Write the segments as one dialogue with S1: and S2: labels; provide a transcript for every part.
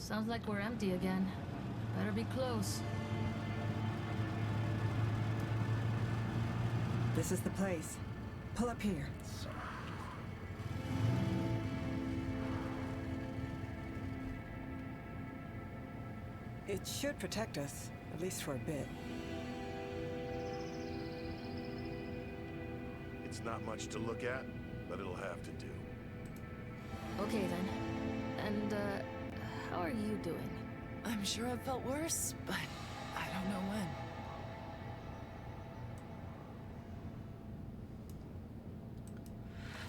S1: Sounds like we're empty again. Better be close.
S2: This is the place. Pull up here. It should protect us, at least for a bit.
S3: It's not much to look at, but it'll have to do.
S1: Okay then. And, how are you doing?
S4: I'm sure I've felt worse, but I don't know when.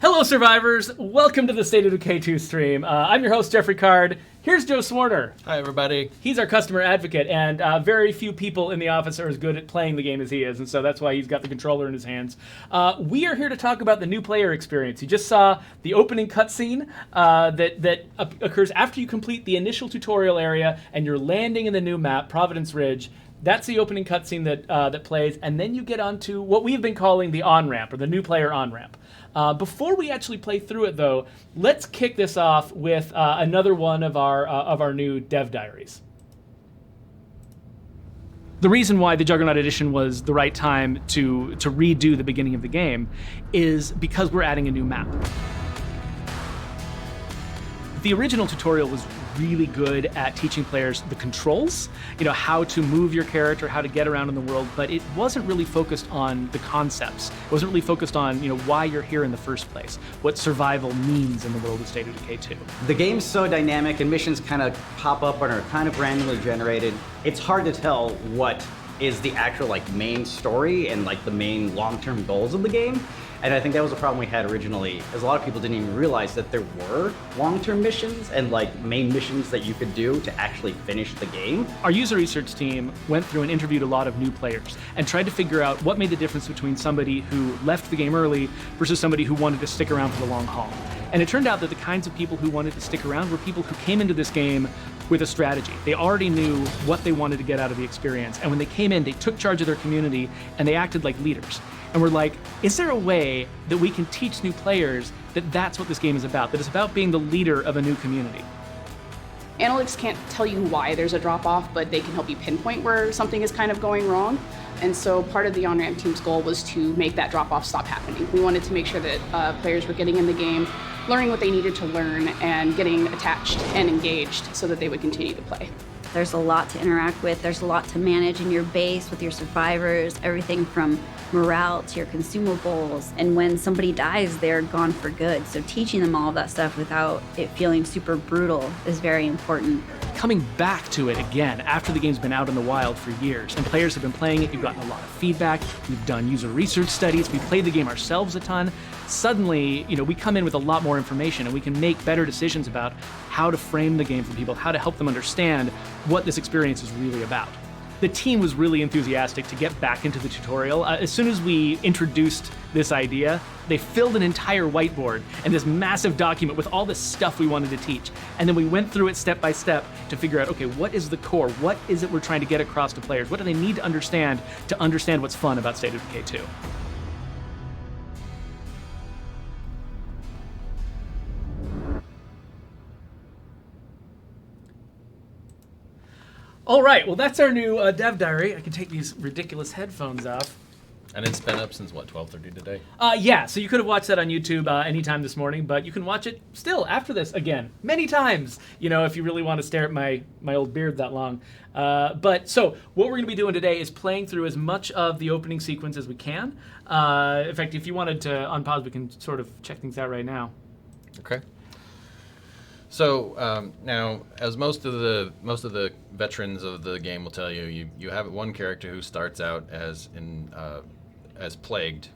S5: Hello, survivors! Welcome to the State of Decay 2 stream. I'm your host, Geoffrey Card. Here's Joe Swarner.
S6: Hi, everybody.
S5: He's our customer advocate, and very few people in the office are as good at playing the game as he is, and so that's why he's got the controller in his hands. We are here to talk about the new player experience. You just saw the opening cutscene that occurs after you complete the initial tutorial area, and you're landing in the new map, Providence Ridge. That's the opening cutscene that plays, and then you get onto what we've been calling the on-ramp, or the new player on-ramp. Before we actually play through it, though, let's kick this off with another one of our new dev diaries. The reason why the Juggernaut Edition was the right time to redo the beginning of the game is because we're adding a new map. The original tutorial was really good at teaching players the controls, how to move your character, how to get around in the world, but it wasn't really focused on the concepts. It wasn't really focused on, why you're here in the first place, what survival means in the world of State of Decay 2.
S7: The game's so dynamic and missions kind of pop up and are kind of randomly generated. It's hard to tell what is the actual main story and the main long-term goals of the game. And I think that was a problem we had originally, as a lot of people didn't even realize that there were long-term missions and main missions that you could do to actually finish the game.
S5: Our user research team went through and interviewed a lot of new players and tried to figure out what made the difference between somebody who left the game early versus somebody who wanted to stick around for the long haul. And it turned out that the kinds of people who wanted to stick around were people who came into this game with a strategy. They already knew what they wanted to get out of the experience. And when they came in, they took charge of their community and they acted like leaders. And we're like, is there a way that we can teach new players that that's what this game is about, that it's about being the leader of a new community?
S8: Analytics can't tell you why there's a drop-off, but they can help you pinpoint where something is kind of going wrong. And so part of the on-ramp team's goal was to make that drop-off stop happening. We wanted to make sure that players were getting in the game, learning what they needed to learn, and getting attached and engaged so that they would continue to play.
S9: There's a lot to interact with. There's a lot to manage in your base with your survivors, everything from morale to your consumables. And when somebody dies, they're gone for good. So teaching them all of that stuff without it feeling super brutal is very important.
S5: Coming back to it again after the game's been out in the wild for years and players have been playing it, you've gotten a lot of feedback, we've done user research studies, we've played the game ourselves a ton. Suddenly, we come in with a lot more information and we can make better decisions about how to frame the game for people, how to help them understand what this experience is really about. The team was really enthusiastic to get back into the tutorial. As soon as we introduced this idea, they filled an entire whiteboard and this massive document with all this stuff we wanted to teach. And then we went through it step by step to figure out, okay, what is the core? What is it we're trying to get across to players? What do they need to understand what's fun about State of Decay 2? All right, well, that's our new dev diary. I can take these ridiculous headphones off.
S6: And it's been up since, 12:30 today?
S5: Yeah, so you could have watched that on YouTube anytime this morning, but you can watch it still after this again, many times, if you really want to stare at my old beard that long. But so what we're going to be doing today is playing through as much of the opening sequence as we can. In fact, if you wanted to unpause, we can sort of check things out right now.
S6: Okay. So now, as most of the veterans of the game will tell you, you have one character who starts out as plagued,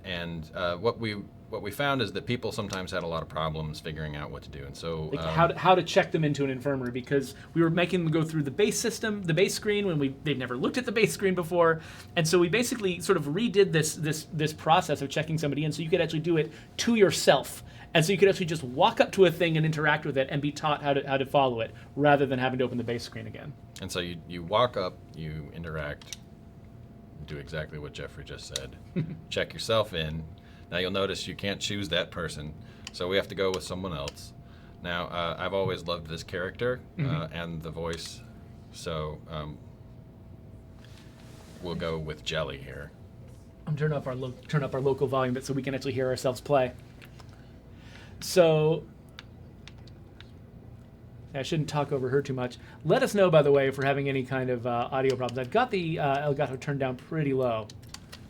S6: and what we found is that people sometimes had a lot of problems figuring out what to do, and so
S5: how to check them into an infirmary, because we were making them go through the base system, the base screen, when they've never looked at the base screen before, and so we basically sort of redid this process of checking somebody in, so you could actually do it to yourself. And so you could actually just walk up to a thing and interact with it and be taught how to follow it, rather than having to open the base screen again.
S6: And so you walk up, you interact, do exactly what Geoffrey just said, check yourself in. Now you'll notice you can't choose that person, so we have to go with someone else. Now, I've always loved this character and the voice, so we'll go with Jelly here.
S5: I'm turn up our local volume bit so we can actually hear ourselves play. So I shouldn't talk over her too much. Let us know, by the way, if we're having any kind of audio problems. I've got the Elgato turned down pretty low.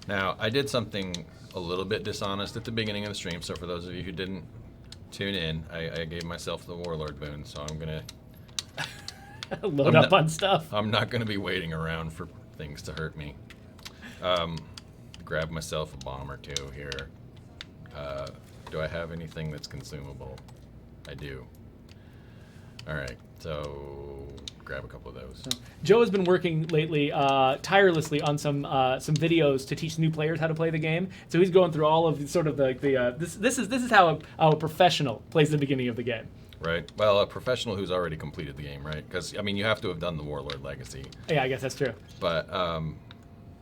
S6: Now, I did something a little bit dishonest at the beginning of the stream, so for those of you who didn't tune in, I gave myself the Warlord boon, so I'm going to
S5: load up on stuff.
S6: I'm not going to be waiting around for things to hurt me. Grab myself a bomb or two here. Do I have anything that's consumable? I do. All right, so grab a couple of those.
S5: Joe has been working lately tirelessly on some videos to teach new players how to play the game. So he's going through all of this is how a professional plays the beginning of the game.
S6: Right. Well, a professional who's already completed the game, right? Because I mean, you have to have done the Warlord Legacy.
S5: Yeah, I guess that's true.
S6: But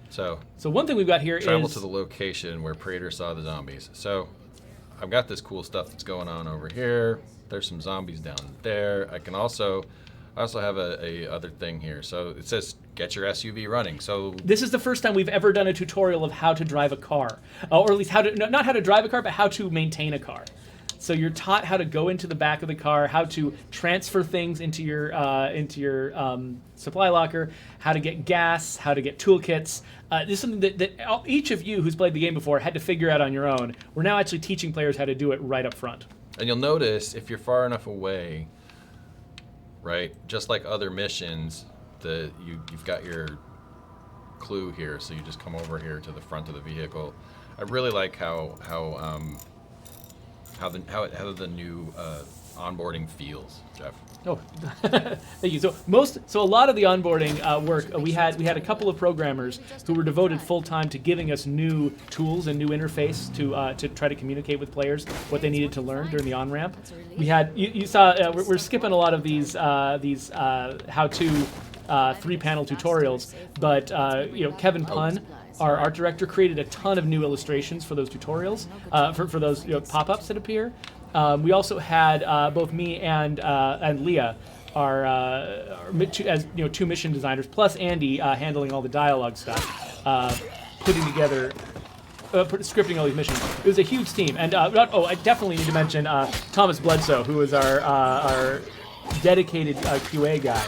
S6: so
S5: one thing we've got here
S6: travel
S5: is
S6: to the location where Praetor saw the zombies. So I've got this cool stuff that's going on over here. There's some zombies down there. I also have a other thing here. So it says get your SUV running. So
S5: this is the first time we've ever done a tutorial of how to drive a car, or at least not how to drive a car, but how to maintain a car. So you're taught how to go into the back of the car, how to transfer things into your supply locker, how to get gas, how to get toolkits. This is something that each of you who's played the game before had to figure out on your own. We're now actually teaching players how to do it right up front.
S6: And you'll notice if you're far enough away, right, just like other missions, you've got your clue here, so you just come over here to the front of the vehicle. I really like how the new onboarding feels, Jeff.
S5: Oh, thank you. So a lot of the onboarding work, we had a couple of programmers who were devoted full time to giving us new tools and new interface to try to communicate with players what they needed to learn during the on ramp. We had you saw we're skipping a lot of these how-to 3-panel tutorials, but Kevin Punn, our art director, created a ton of new illustrations for those tutorials, for those pop-ups that appear. We also had both me and Leah, two mission designers, plus Andy handling all the dialogue stuff, putting together, scripting all these missions. It was a huge team, and I definitely need to mention Thomas Bledsoe, who is our dedicated QA guy,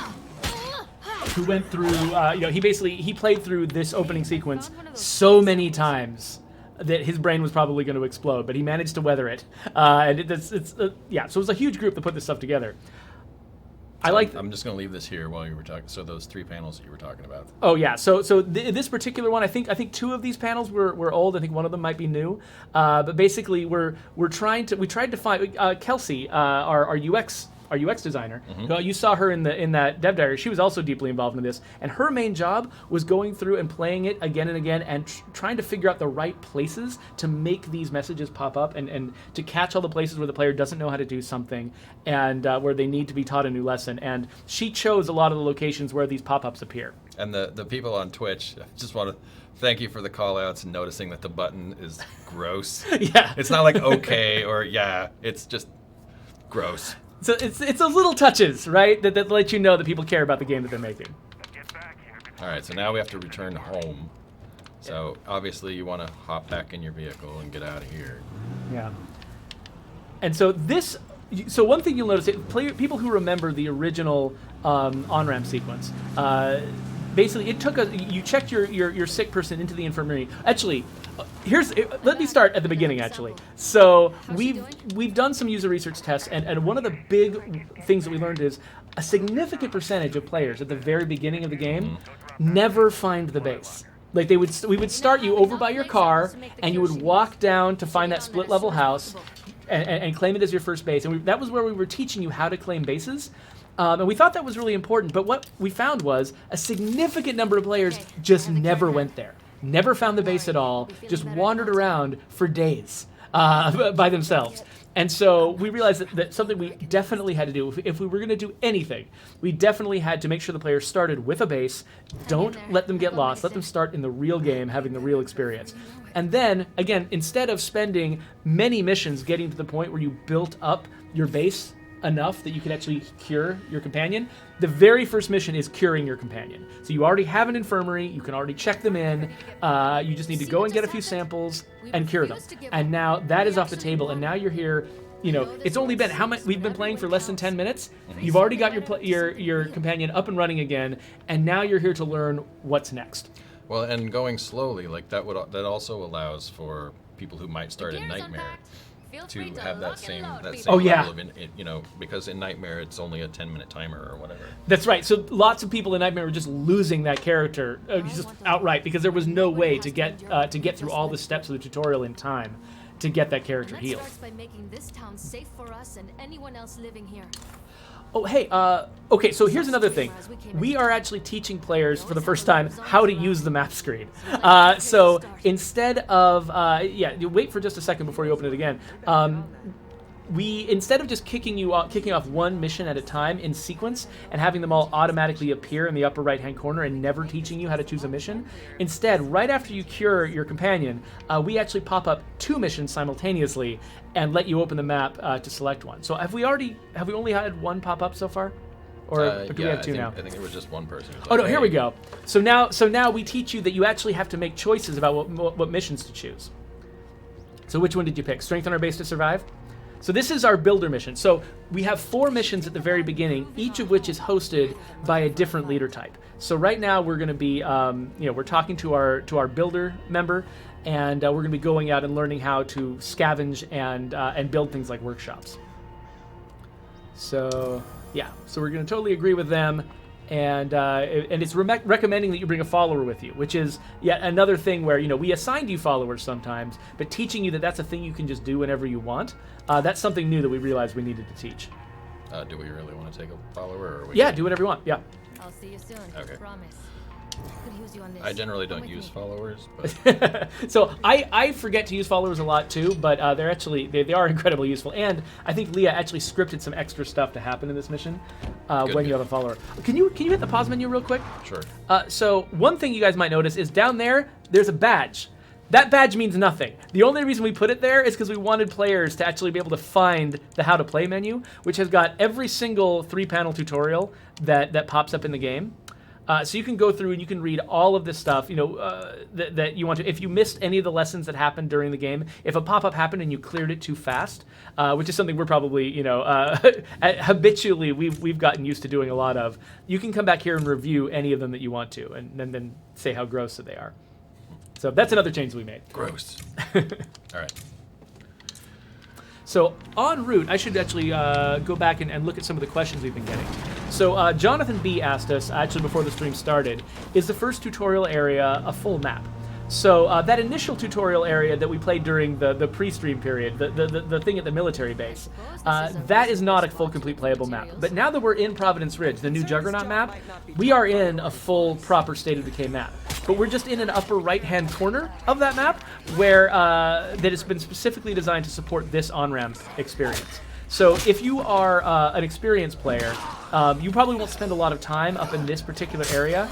S5: who went through. He played through this opening sequence so many times that his brain was probably going to explode, but he managed to weather it. So it was a huge group that put this stuff together.
S6: I'm just going to leave this here while you were talking. So those 3 panels that you were talking about.
S5: Oh yeah. So this particular one, I think 2 of these panels were old. I think one of them might be new. But basically, we tried to find Kelsey, our UX designer. Mm-hmm. You saw her in that dev diary. She was also deeply involved in this, and her main job was going through and playing it again and again and trying to figure out the right places to make these messages pop up and to catch all the places where the player doesn't know how to do something and where they need to be taught a new lesson. And she chose a lot of the locations where these pop-ups appear.
S6: And the people on Twitch, I just want to thank you for the call-outs and noticing that the button is gross.
S5: Yeah.
S6: It's not like okay or yeah, it's just gross.
S5: So it's those little touches, right, that let you know that people care about the game that they're making.
S6: All right, so now we have to return home. So obviously you want to hop back in your vehicle and get out of here.
S5: Yeah. And so one thing you'll notice, people who remember the original on-ramp sequence, basically it took you checked your sick person into the infirmary. Actually, let me start at the beginning, actually. So we've done some user research tests, and one of the big things that we learned is a significant percentage of players at the very beginning of the game never find the base. Like we would start you over by your car, and you would walk down to find that split level house and claim it as your first base. And that was where we were teaching you how to claim bases. And we thought that was really important, but what we found was a significant number of players just never went there. Never found the base at all, just wandered around for days by themselves. And so we realized that something we definitely had to do, if we were going to do anything, we definitely had to make sure the players started with a base. Don't let them get lost. Let them start in the real game, having the real experience. And then, again, instead of spending many missions getting to the point where you built up your base enough that you can actually cure your companion, the very first mission is curing your companion. So you already have an infirmary, you can already check them in, you just need to go and get a few samples and cure them. And now that is off the table, and now you're here. You know, it's only been how much we've been playing for less than 10 minutes. You've already got your companion up and running again, and now you're here to learn what's next.
S6: Well, and going slowly, like that also allows for people who might start in Nightmare to have that same level of, you know, because in Nightmare it's only a 10-minute timer or whatever.
S5: That's right. So lots of people in Nightmare were just losing that character just outright because there was no way to get through all the steps of the tutorial in time to get that character healed.
S1: By making this town safe for us and anyone else living here.
S5: Oh, hey, okay, so here's another thing. We are actually teaching players for the first time how to use the map screen. So instead of, you wait for just a second before you open it again. Instead of just kicking off one mission at a time in sequence and having them all automatically appear in the upper right-hand corner and never teaching you how to choose a mission, instead, right after you cure your companion, we actually pop up 2 missions simultaneously and let you open the map to select one. So have we only had one pop up so far? Or do we have 2 now?
S6: I think it was just one person.
S5: Oh no, here we go. So now we teach you that you actually have to make choices about what missions to choose. So which one did you pick? Strengthen our base to survive? So this is our builder mission. So we have 4 missions at the very beginning, each of which is hosted by a different leader type. So right now we're going to be, we're talking to our builder member, and we're going to be going out and learning how to scavenge and build things like workshops. So yeah, so we're going to totally agree with them. And it's recommending that you bring a follower with you, which is yet another thing where, we assigned you followers sometimes, but teaching you that that's a thing you can just do whenever you want, that's something new that we realized we needed to teach.
S6: Do we really want to take a follower? Or
S5: do whatever you want, yeah.
S1: I'll see you soon,
S6: okay.
S1: Promise. Could use you on this.
S6: I generally don't use followers, but...
S5: So I forget to use followers a lot too, but they're actually, they are incredibly useful. And I think Leah actually scripted some extra stuff to happen in this mission when you have a follower. Can you hit the pause menu real quick?
S6: Sure.
S5: So one thing you guys might notice is down there's a badge. That badge means nothing. The only reason we put it there is because we wanted players to actually be able to find the how to play menu, which has got every single 3-panel tutorial that pops up in the game. So you can go through and you can read all of this stuff, that you want to. If you missed any of the lessons that happened during the game, if a pop-up happened and you cleared it too fast, which is something we're probably, habitually we've gotten used to doing a lot of, you can come back here and review any of them that you want to, and then say how gross they are. So that's another change we made.
S6: Gross. All right.
S5: So en route, I should actually go back and look at some of the questions we've been getting. So Jonathan B. asked us, actually before the stream started, is the first tutorial area a full map? So that initial tutorial area that we played during the pre-stream period, the thing at the military base, that is not a full, complete playable map. But now that we're in Providence Ridge, the new Juggernaut map, we are in a full, proper State of Decay map. But we're just in an upper right-hand corner of that map where that has been specifically designed to support this on-ramp experience. So if you are an experienced player, you probably won't spend a lot of time up in this particular area.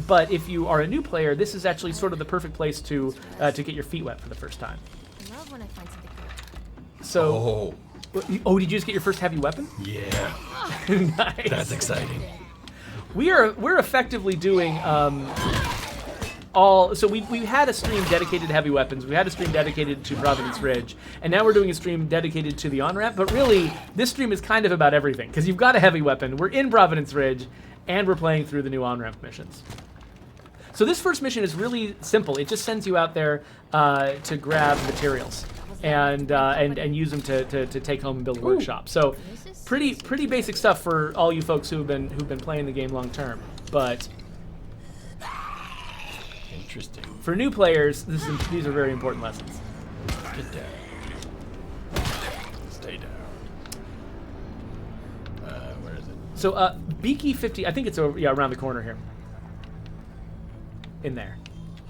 S5: But if you are a new player, this is actually sort of the perfect place to get your feet wet for the first time.
S1: I love when I find something good.
S5: So, oh, did you just get your first heavy weapon?
S6: Yeah.
S5: Nice.
S6: That's exciting.
S5: We're effectively doing so we had a stream dedicated to heavy weapons, we had a stream dedicated to Providence Ridge, and now we're doing a stream dedicated to the on-ramp, but really, this stream is kind of about everything, because you've got a heavy weapon, we're in Providence Ridge, and we're playing through the new on-ramp missions. So this first mission is really simple. It just sends you out there to grab materials and use them to take home and build a workshop. So pretty basic stuff for all you folks who've been playing the game long term, but
S6: interesting.
S5: For new players, these are very important lessons.
S6: Get down. Stay down. Where is it?
S5: So Beaky 50, I think it's over, around the corner here. In there.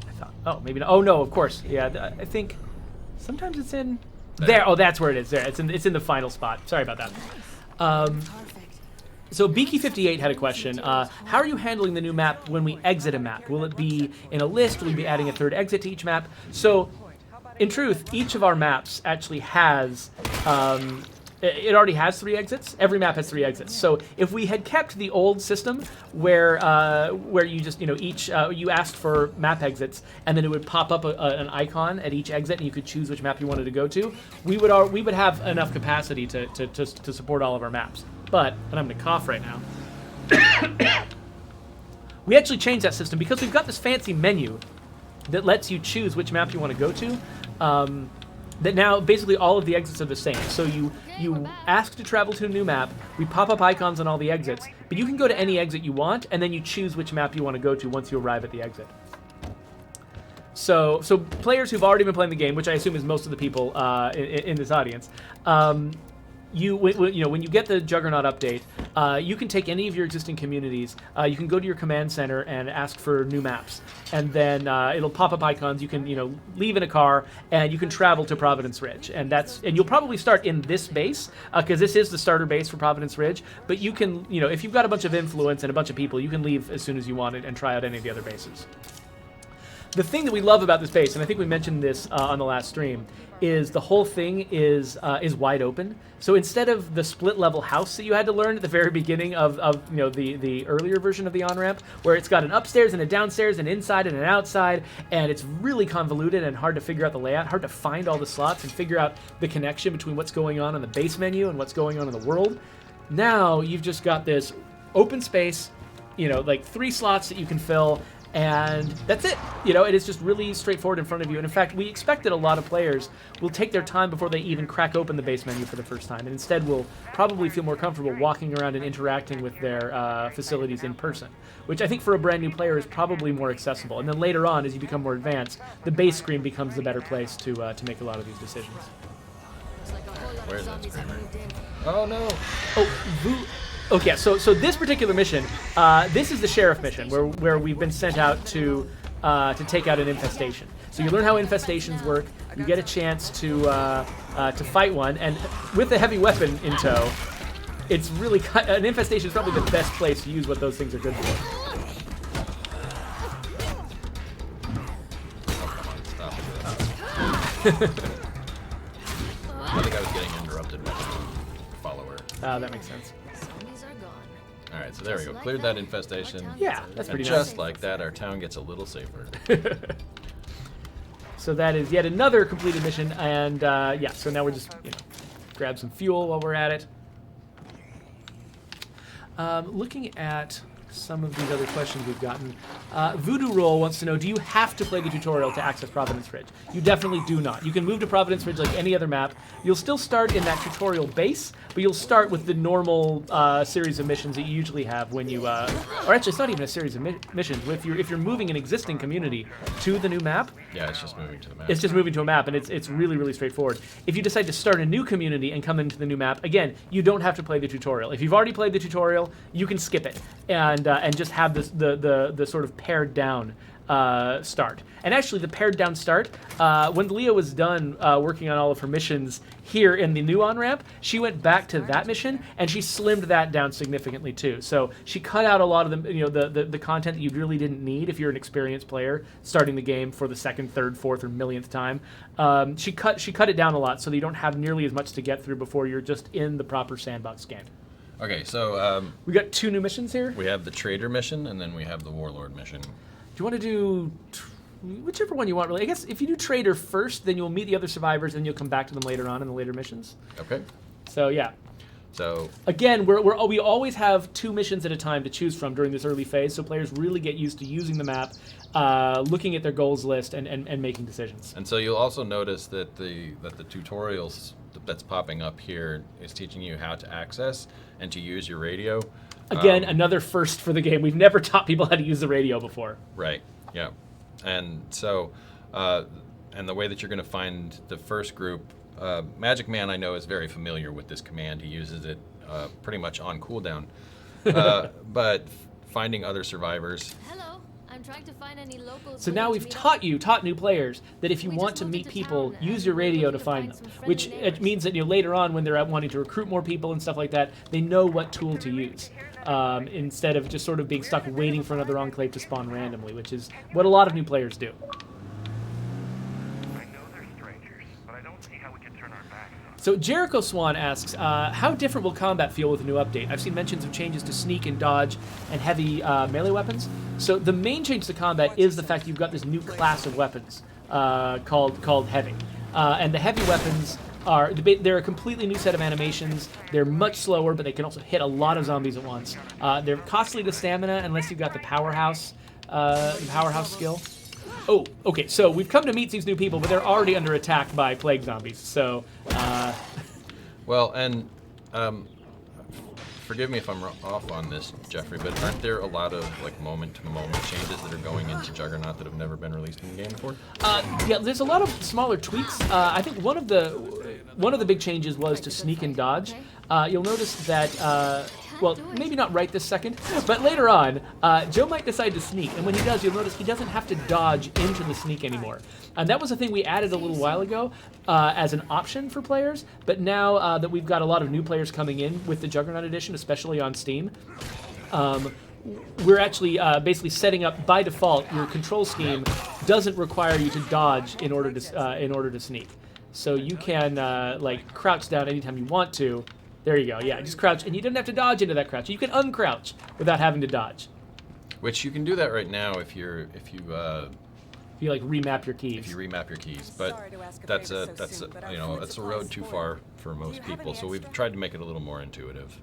S5: I thought. Oh, maybe not. Oh no, of course. Yeah, I think sometimes it's in there. Oh, that's where it is. There. It's in the final spot. Sorry about that. So Beaky 58 had a question. How are you handling the new map when we exit a map? Will it be in a list? Will we be adding a third exit to each map? So, in truth, each of our maps actually has it already has 3 exits. Every map has 3 exits. So if we had kept the old system where you just each you asked for map exits and then it would pop up an icon at each exit and you could choose which map you wanted to go to, we would have enough capacity to support all of our maps. But, and I'm going to cough right now. We actually changed that system because we've got this fancy menu that lets you choose which map you want to go to. That now basically all of the exits are the same. So you ask to travel to a new map, we pop up icons on all the exits, but you can go to any exit you want, and then you choose which map you want to go to once you arrive at the exit. So players who've already been playing the game, which I assume is most of the people in this audience, when you get the Juggernaut update, you can take any of your existing communities. You can go to your command center and ask for new maps, and then it'll pop up icons. You can leave in a car and you can travel to Providence Ridge, and you'll probably start in this base because this is the starter base for Providence Ridge. But you can if you've got a bunch of influence and a bunch of people, you can leave as soon as you want it and try out any of the other bases. The thing that we love about this base, and I think we mentioned this on the last stream, is the whole thing is wide open. So instead of the split level house that you had to learn at the very beginning of the earlier version of the on-ramp, where it's got an upstairs and a downstairs, an inside and an outside, and it's really convoluted and hard to figure out the layout, hard to find all the slots and figure out the connection between what's going on the base menu and what's going on in the world. Now you've just got this open space, like 3 slots that you can fill. And that's it. It is just really straightforward in front of you. And in fact, we expect that a lot of players will take their time before they even crack open the base menu for the first time. And instead will probably feel more comfortable walking around and interacting with their facilities in person, which I think for a brand new player is probably more accessible. And then later on, as you become more advanced, the base screen becomes the better place to make a lot of these decisions.
S6: Where's that screamer? Oh no!
S5: Okay, so this particular mission, this is the sheriff mission where we've been sent out to take out an infestation. So you learn how infestations work. You get a chance to fight one, and with a heavy weapon in tow, it's really an infestation is probably the best place to use what those things are good for.
S6: I think I was getting interrupted by a follower.
S5: That makes sense.
S6: All right, so there we go. Cleared that infestation.
S5: Yeah, that's pretty
S6: nice.
S5: nice.
S6: Just like that, our town gets a little safer.
S5: So that is yet another completed mission, and so now we're just grab some fuel while we're at it. Looking at some of these other questions we've gotten. Voodoo Roll wants to know, do you have to play the tutorial to access Providence Ridge? You definitely do not. You can move to Providence Ridge like any other map. You'll still start in that tutorial base, but you'll start with the normal series of missions that you usually have when you, or actually it's not even a series of missions. If you're moving an existing community to the new map.
S6: Yeah, it's just moving to the map.
S5: It's just moving to a map, and it's really, really straightforward. If you decide to start a new community and come into the new map, again, you don't have to play the tutorial. If you've already played the tutorial, you can skip it and just have this, the sort of pared down start. And actually, the pared down start, when Leah was done working on all of her missions here in the new on-ramp, she went back to that mission and she slimmed that down significantly too. So she cut out a lot of the content that you really didn't need if you're an experienced player starting the game for the second, third, fourth, or millionth time. She cut it down a lot so that you don't have nearly as much to get through before you're just in the proper sandbox game.
S6: Okay, so
S5: we got 2 new missions here.
S6: We have the trader mission and then we have the warlord mission.
S5: Do you want to do whichever one you want, really? I guess if you do trader first, then you'll meet the other survivors, and you'll come back to them later on in the later missions.
S6: Okay.
S5: So yeah.
S6: So
S5: again, we always have 2 missions at a time to choose from during this early phase, so players really get used to using the map, looking at their goals list, and making decisions.
S6: And so you'll also notice that the tutorials that's popping up here is teaching you how to access and to use your radio.
S5: Again, another first for the game. We've never taught people how to use the radio before.
S6: Right. Yeah. And so, and the way that you're going to find the first group, Magic Man, I know, is very familiar with this command. He uses it pretty much on cooldown. But finding other survivors.
S1: Hello. I'm trying to find any local.
S5: So now we've taught new players that if you want to meet people, use your radio to find them. Which it means that later on, when they're out wanting to recruit more people and stuff like that, they know what tool to use. Instead of just sort of being stuck waiting for another enclave to spawn randomly, which is what a lot of new players do. So Jericho Swan asks, how different will combat feel with a new update? I've seen mentions of changes to sneak and dodge and heavy melee weapons. So the main change to combat is the fact that you've got this new class of weapons called heavy. And the heavy weapons they're a completely new set of animations. They're much slower, but they can also hit a lot of zombies at once. They're costly to stamina unless you've got the powerhouse skill. Oh, okay, so we've come to meet these new people, but they're already under attack by plague zombies, so...
S6: Well, and forgive me if I'm off on this, Geoffrey, but aren't there a lot of like moment-to-moment changes that are going into Juggernaut that have never been released in the game before?
S5: Yeah, there's a lot of smaller tweaks. I think one of the big changes was to sneak and dodge. You'll notice that... well, maybe not right this second, but later on, Joe might decide to sneak, and when he does, you'll notice he doesn't have to dodge into the sneak anymore. And that was a thing we added a little while ago as an option for players, but now that we've got a lot of new players coming in with the Juggernaut Edition, especially on Steam, we're actually basically setting up, by default, your control scheme doesn't require you to dodge in order to sneak. So you can like crouch down anytime you want to. There you go. Yeah, just crouch, and you don't have to dodge into that crouch. You can uncrouch without having to dodge.
S6: Which you can do that right now if you
S5: like remap your keys.
S6: If you remap your keys, but that's a road too far for most people. So we've tried to make it a little more intuitive.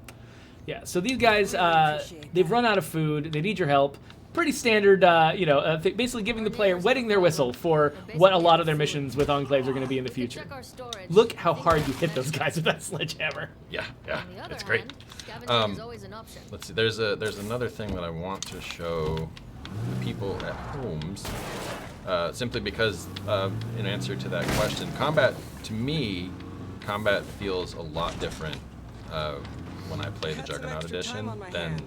S5: Yeah. So these guys, they've run out of food. They need your help. Pretty standard, basically giving the player, wetting their whistle for what a lot of their missions with enclaves are going to be in the future. Look how hard you hit those guys with that sledgehammer.
S6: Yeah, it's great. Let's see, there's another thing that I want to show the people at homes, simply because, in answer to that question, combat feels a lot different when I play the Juggernaut Edition than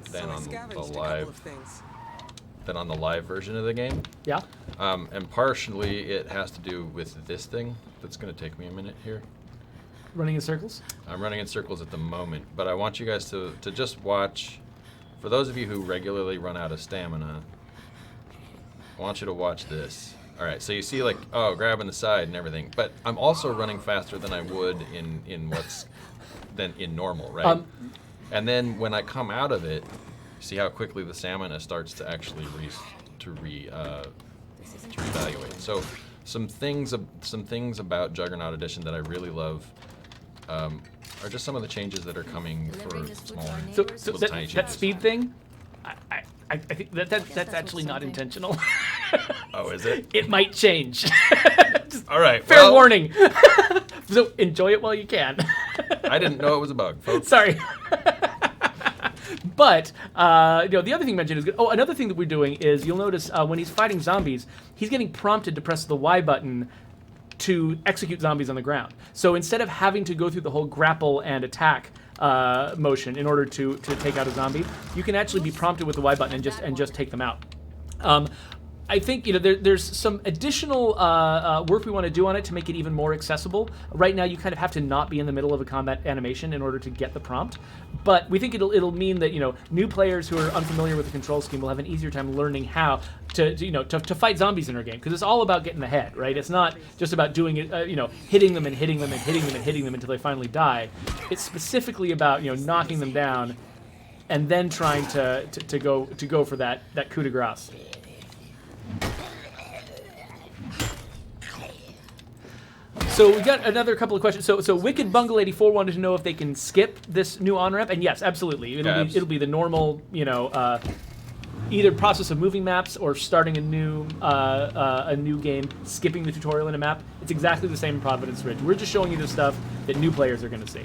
S6: on the live version of the game.
S5: Yeah.
S6: And partially it has to do with this thing. That's going to take me a minute here.
S5: Running in circles?
S6: I'm running in circles at the moment, but I want you guys to just watch. For those of you who regularly run out of stamina, I want you to watch this. All right, so you see like, grabbing the side and everything, but I'm also running faster than I would in normal, right? And then when I come out of it, see how quickly the stamina starts to actually reevaluate. So some things about Juggernaut Edition that I really love are just some of the changes that are coming for smaller, tiny changes.
S5: That speed thing, I think that's actually not intentional.
S6: Oh, is it?
S5: It might change.
S6: All right.
S5: Fair warning. So enjoy it while you can.
S6: I didn't know it was a bug, folks.
S5: Sorry. But the other thing mentioned is good. Oh, another thing that we're doing is you'll notice when he's fighting zombies, he's getting prompted to press the Y button to execute zombies on the ground. So instead of having to go through the whole grapple and attack motion in order to take out a zombie, you can actually be prompted with the Y button and just take them out. I think there's some additional work we want to do on it to make it even more accessible. Right now, you kind of have to not be in the middle of a combat animation in order to get the prompt. But we think it'll mean that new players who are unfamiliar with the control scheme will have an easier time learning how to fight zombies in our game, because it's all about getting ahead, right? It's not just about doing it, hitting them and hitting them and hitting them and hitting them until they finally die. It's specifically about knocking them down and then trying to go for that coup de grace. So we got another couple of questions. So Wicked Bungle 84 wanted to know if they can skip this new on-ramp, and yes, absolutely. It'll be the normal, either process of moving maps or starting a new game, skipping the tutorial in a map. It's exactly the same in Providence Ridge. We're just showing you the stuff that new players are going to see.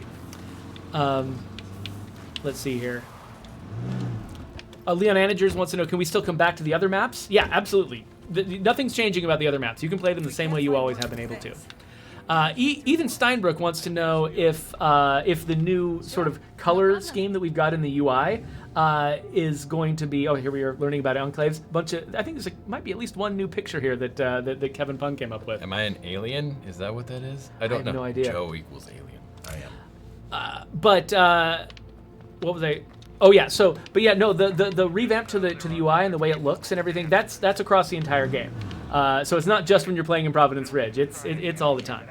S5: Let's see here. Leon Anagers wants to know, can we still come back to the other maps? Yeah, absolutely. Nothing's changing about the other maps. You can play them the same way you always have been able to. Ethan Steinbrook wants to know if the new sort of color scheme that we've got in the UI is going to be. Oh, here we are learning about enclaves. I think might be at least one new picture here that Kevin Pung came up with.
S6: Am I an alien? Is that what that is? I don't know.
S5: No idea.
S6: Joe equals alien. I am.
S5: But what was I? Oh yeah. So, but yeah, no. The revamp to the UI and the way it looks and everything. That's across the entire game. So it's not just when you're playing in Providence Ridge. It's all the time.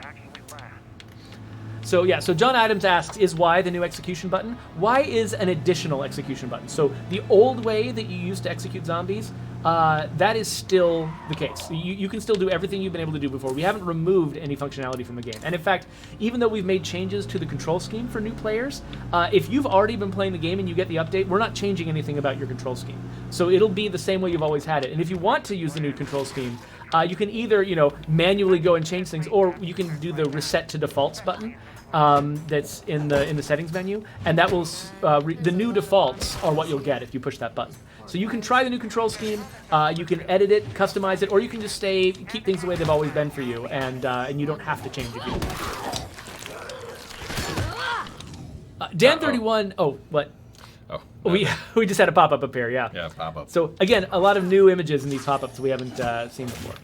S5: So yeah, so John Adams asks, is Y the new execution button? Y is an additional execution button. So the old way that you used to execute zombies, that is still the case. You can still do everything you've been able to do before. We haven't removed any functionality from the game. And in fact, even though we've made changes to the control scheme for new players, if you've already been playing the game and you get the update, we're not changing anything about your control scheme. So it'll be the same way you've always had it. And if you want to use the new control scheme, you can either, manually go and change things, or you can do the reset to defaults button that's in the settings menu, and that will the new defaults are what you'll get if you push that button. So you can try the new control scheme, you can edit it, customize it, or you can just keep things the way they've always been for you, and you don't have to change it. Dan31. Oh, what?
S6: Oh.
S5: We just had a pop-up up here, yeah.
S6: Yeah, pop-up.
S5: So again, a lot of new images in these pop-ups we haven't seen before.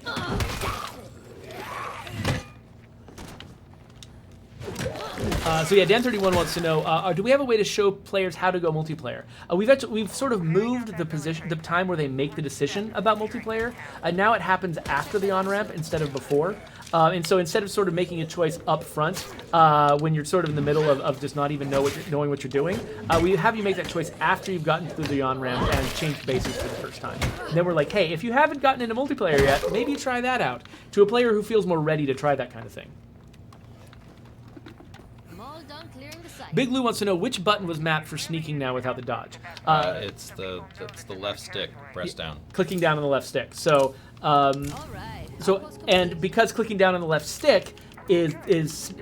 S5: So yeah, Dan31 wants to know: do we have a way to show players how to go multiplayer? We've sort of moved the time where they make the decision about multiplayer. Now it happens after the on-ramp instead of before. And so instead of sort of making a choice up front when you're sort of in the middle of just not even knowing what you're doing, we have you make that choice after you've gotten through the on-ramp and changed bases for the first time. And then we're like, hey, if you haven't gotten into multiplayer yet, maybe try that out, to a player who feels more ready to try that kind of thing. Big Lou wants to know which button was mapped for sneaking now without the dodge.
S6: It's the left stick, press down.
S5: Clicking down on the left stick. So, and because clicking down on the left stick is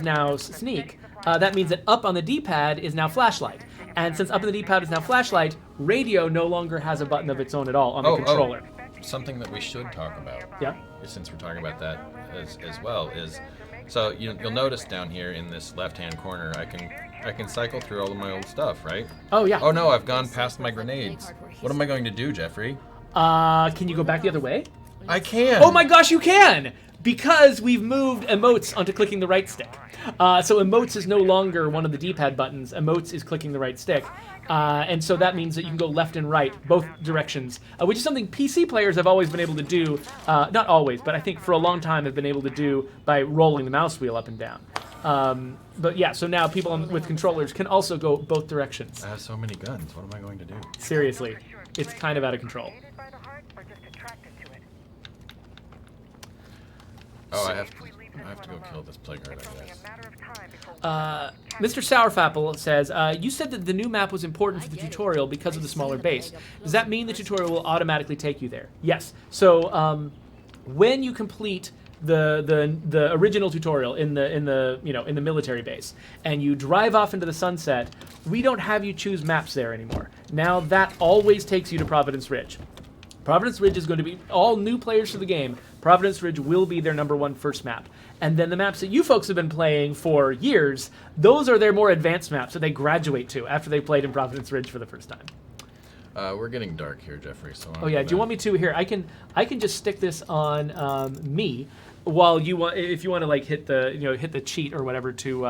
S5: now sneak, that means that up on the D-pad is now flashlight. And since up on the D-pad is now flashlight, radio no longer has a button of its own at all on the controller.
S6: Something that we should talk about.
S5: Yeah.
S6: Since we're talking about that as well is. So you'll notice down here in this left-hand corner, I can cycle through all of my old stuff, right?
S5: Oh yeah.
S6: Oh no, I've gone past my grenades. What am I going to do, Geoffrey?
S5: Can you go back the other way?
S6: I can.
S5: Oh my gosh, you can! Because we've moved emotes onto clicking the right stick. So emotes is no longer one of the D-pad buttons. Emotes is clicking the right stick. And so that means that you can go left and right, both directions, which is something PC players have always been able to do. Not always, but I think for a long time have been able to do by rolling the mouse wheel up and down. But yeah, so now people with controllers can also go both directions.
S6: I have so many guns. What am I going to do?
S5: Seriously, it's kind of out of control.
S6: Oh, I have to go kill this plagueheart, I guess.
S5: Mr. Sourfapple says, you said that the new map was important for the tutorial because of the smaller base. Does that mean the tutorial will automatically take you there? Yes. So when you complete the original tutorial in the military base and you drive off into the sunset, we don't have you choose maps there anymore. Now that always takes you to Providence Ridge. Providence Ridge is going to be, all new players to the game, Providence Ridge will be their #1 first map. And then the maps that you folks have been playing for years, those are their more advanced maps that they graduate to after they played in Providence Ridge for the first time.
S6: We're getting dark here, Geoffrey. So
S5: oh yeah, do you want me to here? I can just stick this on me while you want, if you want to like hit the cheat or whatever to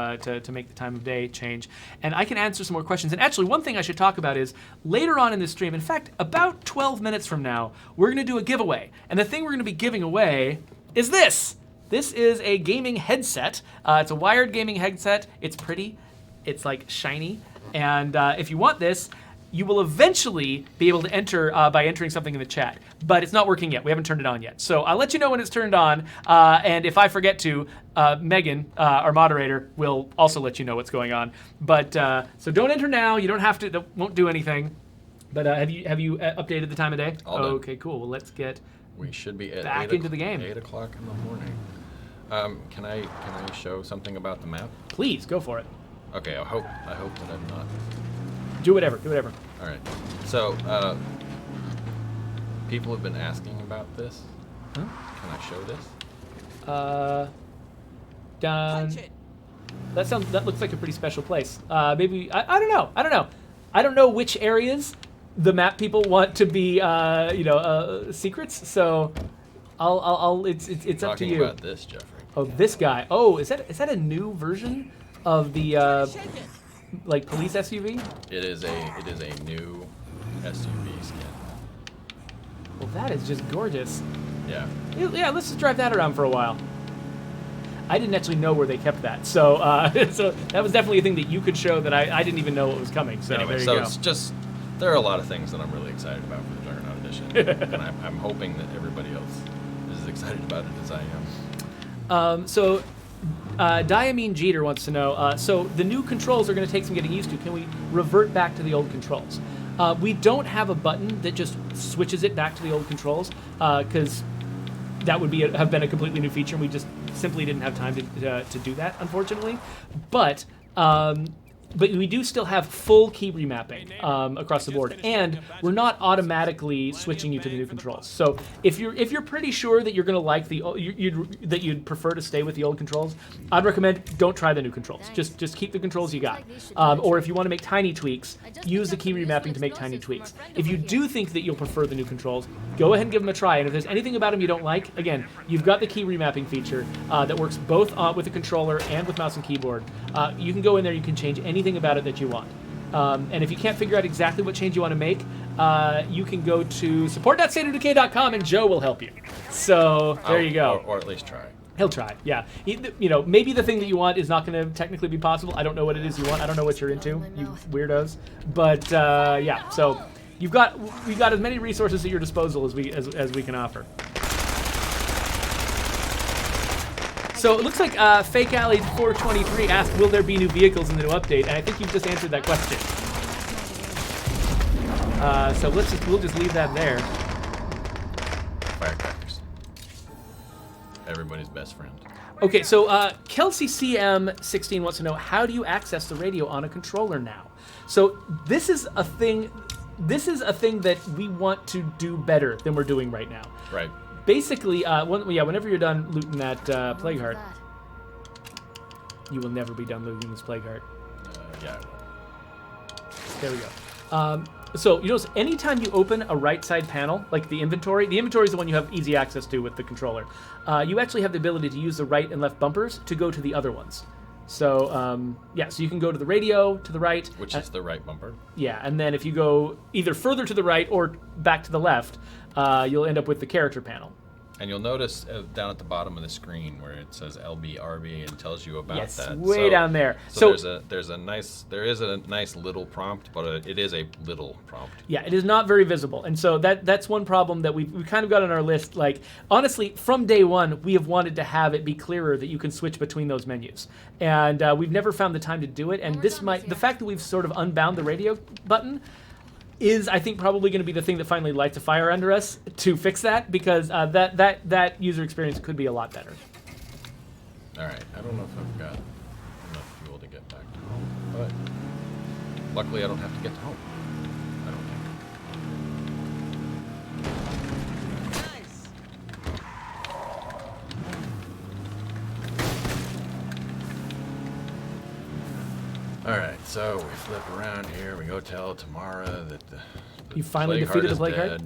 S5: make the time of day change, and I can answer some more questions. And actually, one thing I should talk about is later on in this stream. In fact, about 12 minutes from now, we're going to do a giveaway, and the thing we're going to be giving away is this. This is a gaming headset. It's a wired gaming headset. It's pretty. It's like shiny, and if you want this, you will eventually be able to enter by entering something in the chat. But it's not working yet. We haven't turned it on yet. So I'll let you know when it's turned on. And if I forget to, Megan, our moderator, will also let you know what's going on. But so don't enter now. You don't have to. That won't do anything. But have you updated the time of day?
S6: All done.
S5: Okay, cool. Well, let's get
S6: we should be at
S5: back into the game.
S6: 8 o'clock in the morning. Can I show something about the map?
S5: Please go for it.
S6: Okay. I hope that I'm not.
S5: Do whatever. Do whatever.
S6: All right. So, people have been asking about this.
S5: Huh?
S6: Can I show this?
S5: Done. That looks like a pretty special place. Maybe I don't know. I don't know which areas the map people want to be secrets. So it's up to you.
S6: Talking about this, Geoffrey.
S5: Oh, this guy. Oh, is that a new version of the like police SUV?
S6: It is a new SUV skin.
S5: Well, that is just gorgeous.
S6: Yeah.
S5: Yeah, let's just drive that around for a while. I didn't actually know where they kept that. So so that was definitely a thing that you could show that I didn't even know what was coming. So
S6: Anyway,
S5: there you
S6: so
S5: go.
S6: it's just, there are a lot of things that I'm really excited about for the Juggernaut Edition. And I'm hoping that everybody else is as excited about it as I am.
S5: So Diamine Jeter wants to know, so the new controls are going to take some getting used to. Can we revert back to the old controls? We don't have a button that just switches it back to the old controls, because that would have been a completely new feature, and we just simply didn't have time to do that, unfortunately. But we do still have full key remapping across the board, and we're not automatically switching you to the new controls. So if you're pretty sure that you're going to like that you'd prefer to stay with the old controls, I'd recommend don't try the new controls. Just keep the controls you got. Or if you want to make tiny tweaks, use the key remapping to make tiny tweaks. If you do think that you'll prefer the new controls, go ahead and give them a try. And if there's anything about them you don't like, again, you've got the key remapping feature that works both with the controller and with mouse and keyboard. You can go in there, you can change anything about it that you want. And if you can't figure out exactly what change you want to make, you can go to support.stateofdecay.com and Joe will help you. So there you go.
S6: Or at least try.
S5: He'll try, yeah. Maybe the thing that you want is not going to technically be possible. I don't know what it is you want. I don't know what you're into, you weirdos. But yeah, so we've got as many resources at your disposal as we can offer. So it looks like Fake Alley 423 asked, will there be new vehicles in the new update? And I think you've just answered that question. So we'll just leave that there.
S6: Firecrackers. Everybody's best friend.
S5: Okay, so Kelsey CM16 wants to know, how do you access the radio on a controller now? So this is a thing that we want to do better than we're doing right now.
S6: Right.
S5: Basically, whenever you're done looting that Plague Heart, you will never be done looting this Plague Heart.
S6: Yeah.
S5: There we go. So you notice anytime you open a right side panel, like the inventory is the one you have easy access to with the controller. You actually have the ability to use the right and left bumpers to go to the other ones. So so you can go to the radio to the right,
S6: which is the right bumper.
S5: Yeah, and then if you go either further to the right or back to the left, you'll end up with the character panel.
S6: And you'll notice down at the bottom of the screen where it says LBRB and tells you about
S5: yes,
S6: that.
S5: Way down there.
S6: So there is a nice little prompt, but it is a little prompt.
S5: Yeah, it is not very visible, and so that's one problem that we kind of got on our list. Like honestly, from day one, we have wanted to have it be clearer that you can switch between those menus, and we've never found the time to do it. And the fact that we've sort of unbound the radio button is, I think, probably going to be the thing that finally lights a fire under us to fix that, because that user experience could be a lot better.
S6: All right, I don't know if I've got enough fuel to get back to home, but luckily I don't have to get to home. I don't think.
S2: Nice.
S6: All right, so we flip around here. We go tell Tamara that
S5: you finally
S6: Plague
S5: defeated the
S6: Heart
S5: Plague
S6: is
S5: Heart.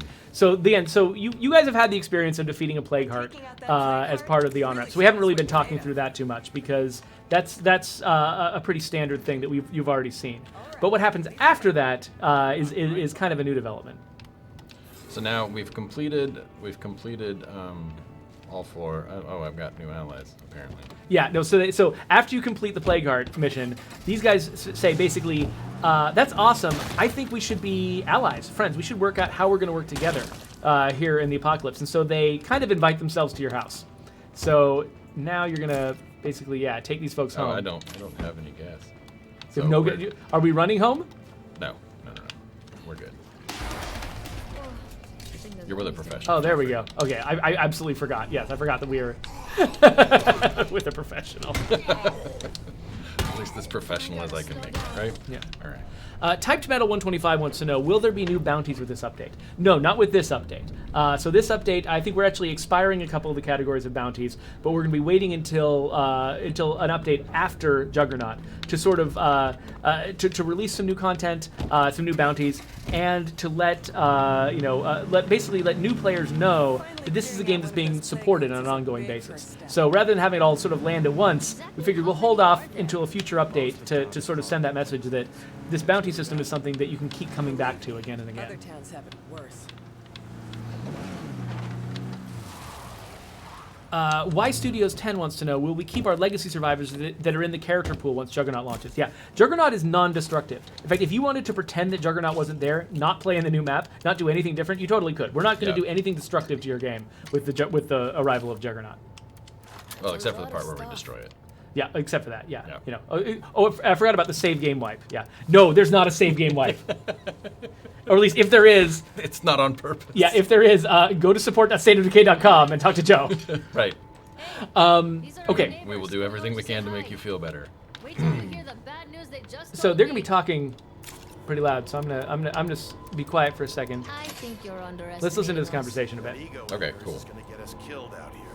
S6: dead.
S5: So you guys have had the experience of defeating a Plague Heart as part of the on-ramp. So we haven't really been talking through that too much, because that's a pretty standard thing that you've already seen. But what happens after that is kind of a new development.
S6: So now we've completed all four. Oh, I've got new allies apparently.
S5: Yeah, no. So after you complete the Plague Heart mission, these guys say basically, that's awesome. I think we should be allies, friends. We should work out how we're going to work together here in the apocalypse. And so they kind of invite themselves to your house. So now you're going to basically, take these folks home.
S6: I don't have any gas.
S5: So no, are we running home?
S6: No. We're good. You're with a professional.
S5: Oh, there we go. Okay, I absolutely forgot. Yes, I forgot that we were with a professional.
S6: At least as professional as I can make it, right?
S5: Yeah.
S6: All right.
S5: Typed Metal 125 wants to know, will there be new bounties with this update? No, not with this update. So this update, I think we're actually expiring a couple of the categories of bounties, but we're going to be waiting until an update after Juggernaut to sort of to release some new content, some new bounties, and to let new players know that this is a game that's being supported on an ongoing basis. So rather than having it all sort of land at once, we figured we'll hold off until a future update to sort of send that message that this bounty system is something that you can keep coming back to again and again.
S2: Other towns have it worse.
S5: Why Studios 10 wants to know, will we keep our legacy survivors that are in the character pool once Juggernaut launches? Yeah, Juggernaut is non-destructive. In fact, if you wanted to pretend that Juggernaut wasn't there, not play in the new map, not do anything different, you totally could. We're not going to do anything destructive to your game with the arrival of Juggernaut.
S6: Well, except for the part where we destroy it.
S5: Yeah, except for that, yeah. You know, I forgot about the save game wipe. Yeah, no, there's not a save game wipe. Or at least if there is,
S6: it's not on purpose.
S5: Yeah, if there is, go to support.stateofdecay.com and talk to Joe.
S6: Right.
S5: Okay.
S6: We will do everything we can to make you feel better.
S1: Wait till you hear the bad news they just
S5: So
S1: told
S5: they're gonna
S1: me.
S5: be talking pretty loud. So I'm gonna be quiet for a second.
S1: I think you're underestimating
S5: Let's listen to this
S1: us.
S5: conversation a bit.
S6: Okay, cool.
S3: Is gonna get us killed out here.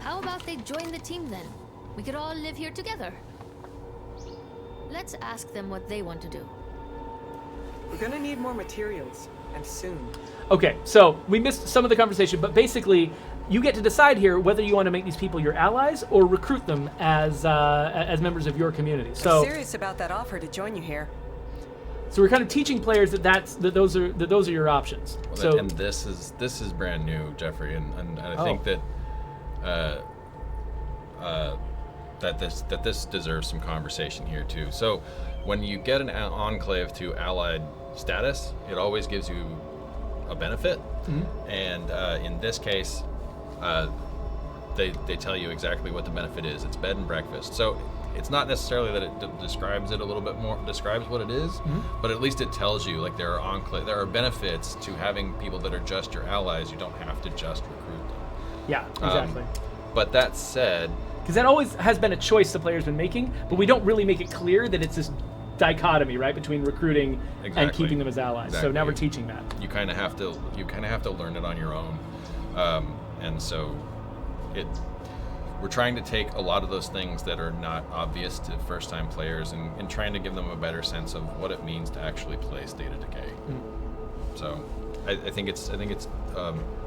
S1: How about they join the team then? We could all live here together. Let's ask them what they want to do.
S2: We're gonna need more materials, and soon.
S5: Okay, so we missed some of the conversation, but basically, you get to decide here whether you want to make these people your allies or recruit them as members of your community. So
S2: I'm serious about that offer to join you here.
S5: So we're kind of teaching players that those are your options.
S6: Well,
S5: So
S6: and this is brand new, Geoffrey, and I think that this deserves some conversation here too. So when you get an enclave to allied status, it always gives you a benefit, and in this case, they tell you exactly what the benefit is. It's bed and breakfast. So it's not necessarily that it describes it a little bit more, describes what it is, but at least it tells you like there are benefits to having people that are just your allies. You don't have to just recruit them.
S5: yeah, exactly.
S6: But that said,
S5: Because that always has been a choice the player's been making, but we don't really make it clear that it's this dichotomy, right, between recruiting and keeping them as allies. So now we're teaching that.
S6: You kind of have to learn it on your own, and so we're trying to take a lot of those things that are not obvious to first-time players and trying to give them a better sense of what it means to actually play State of Decay. So I think it's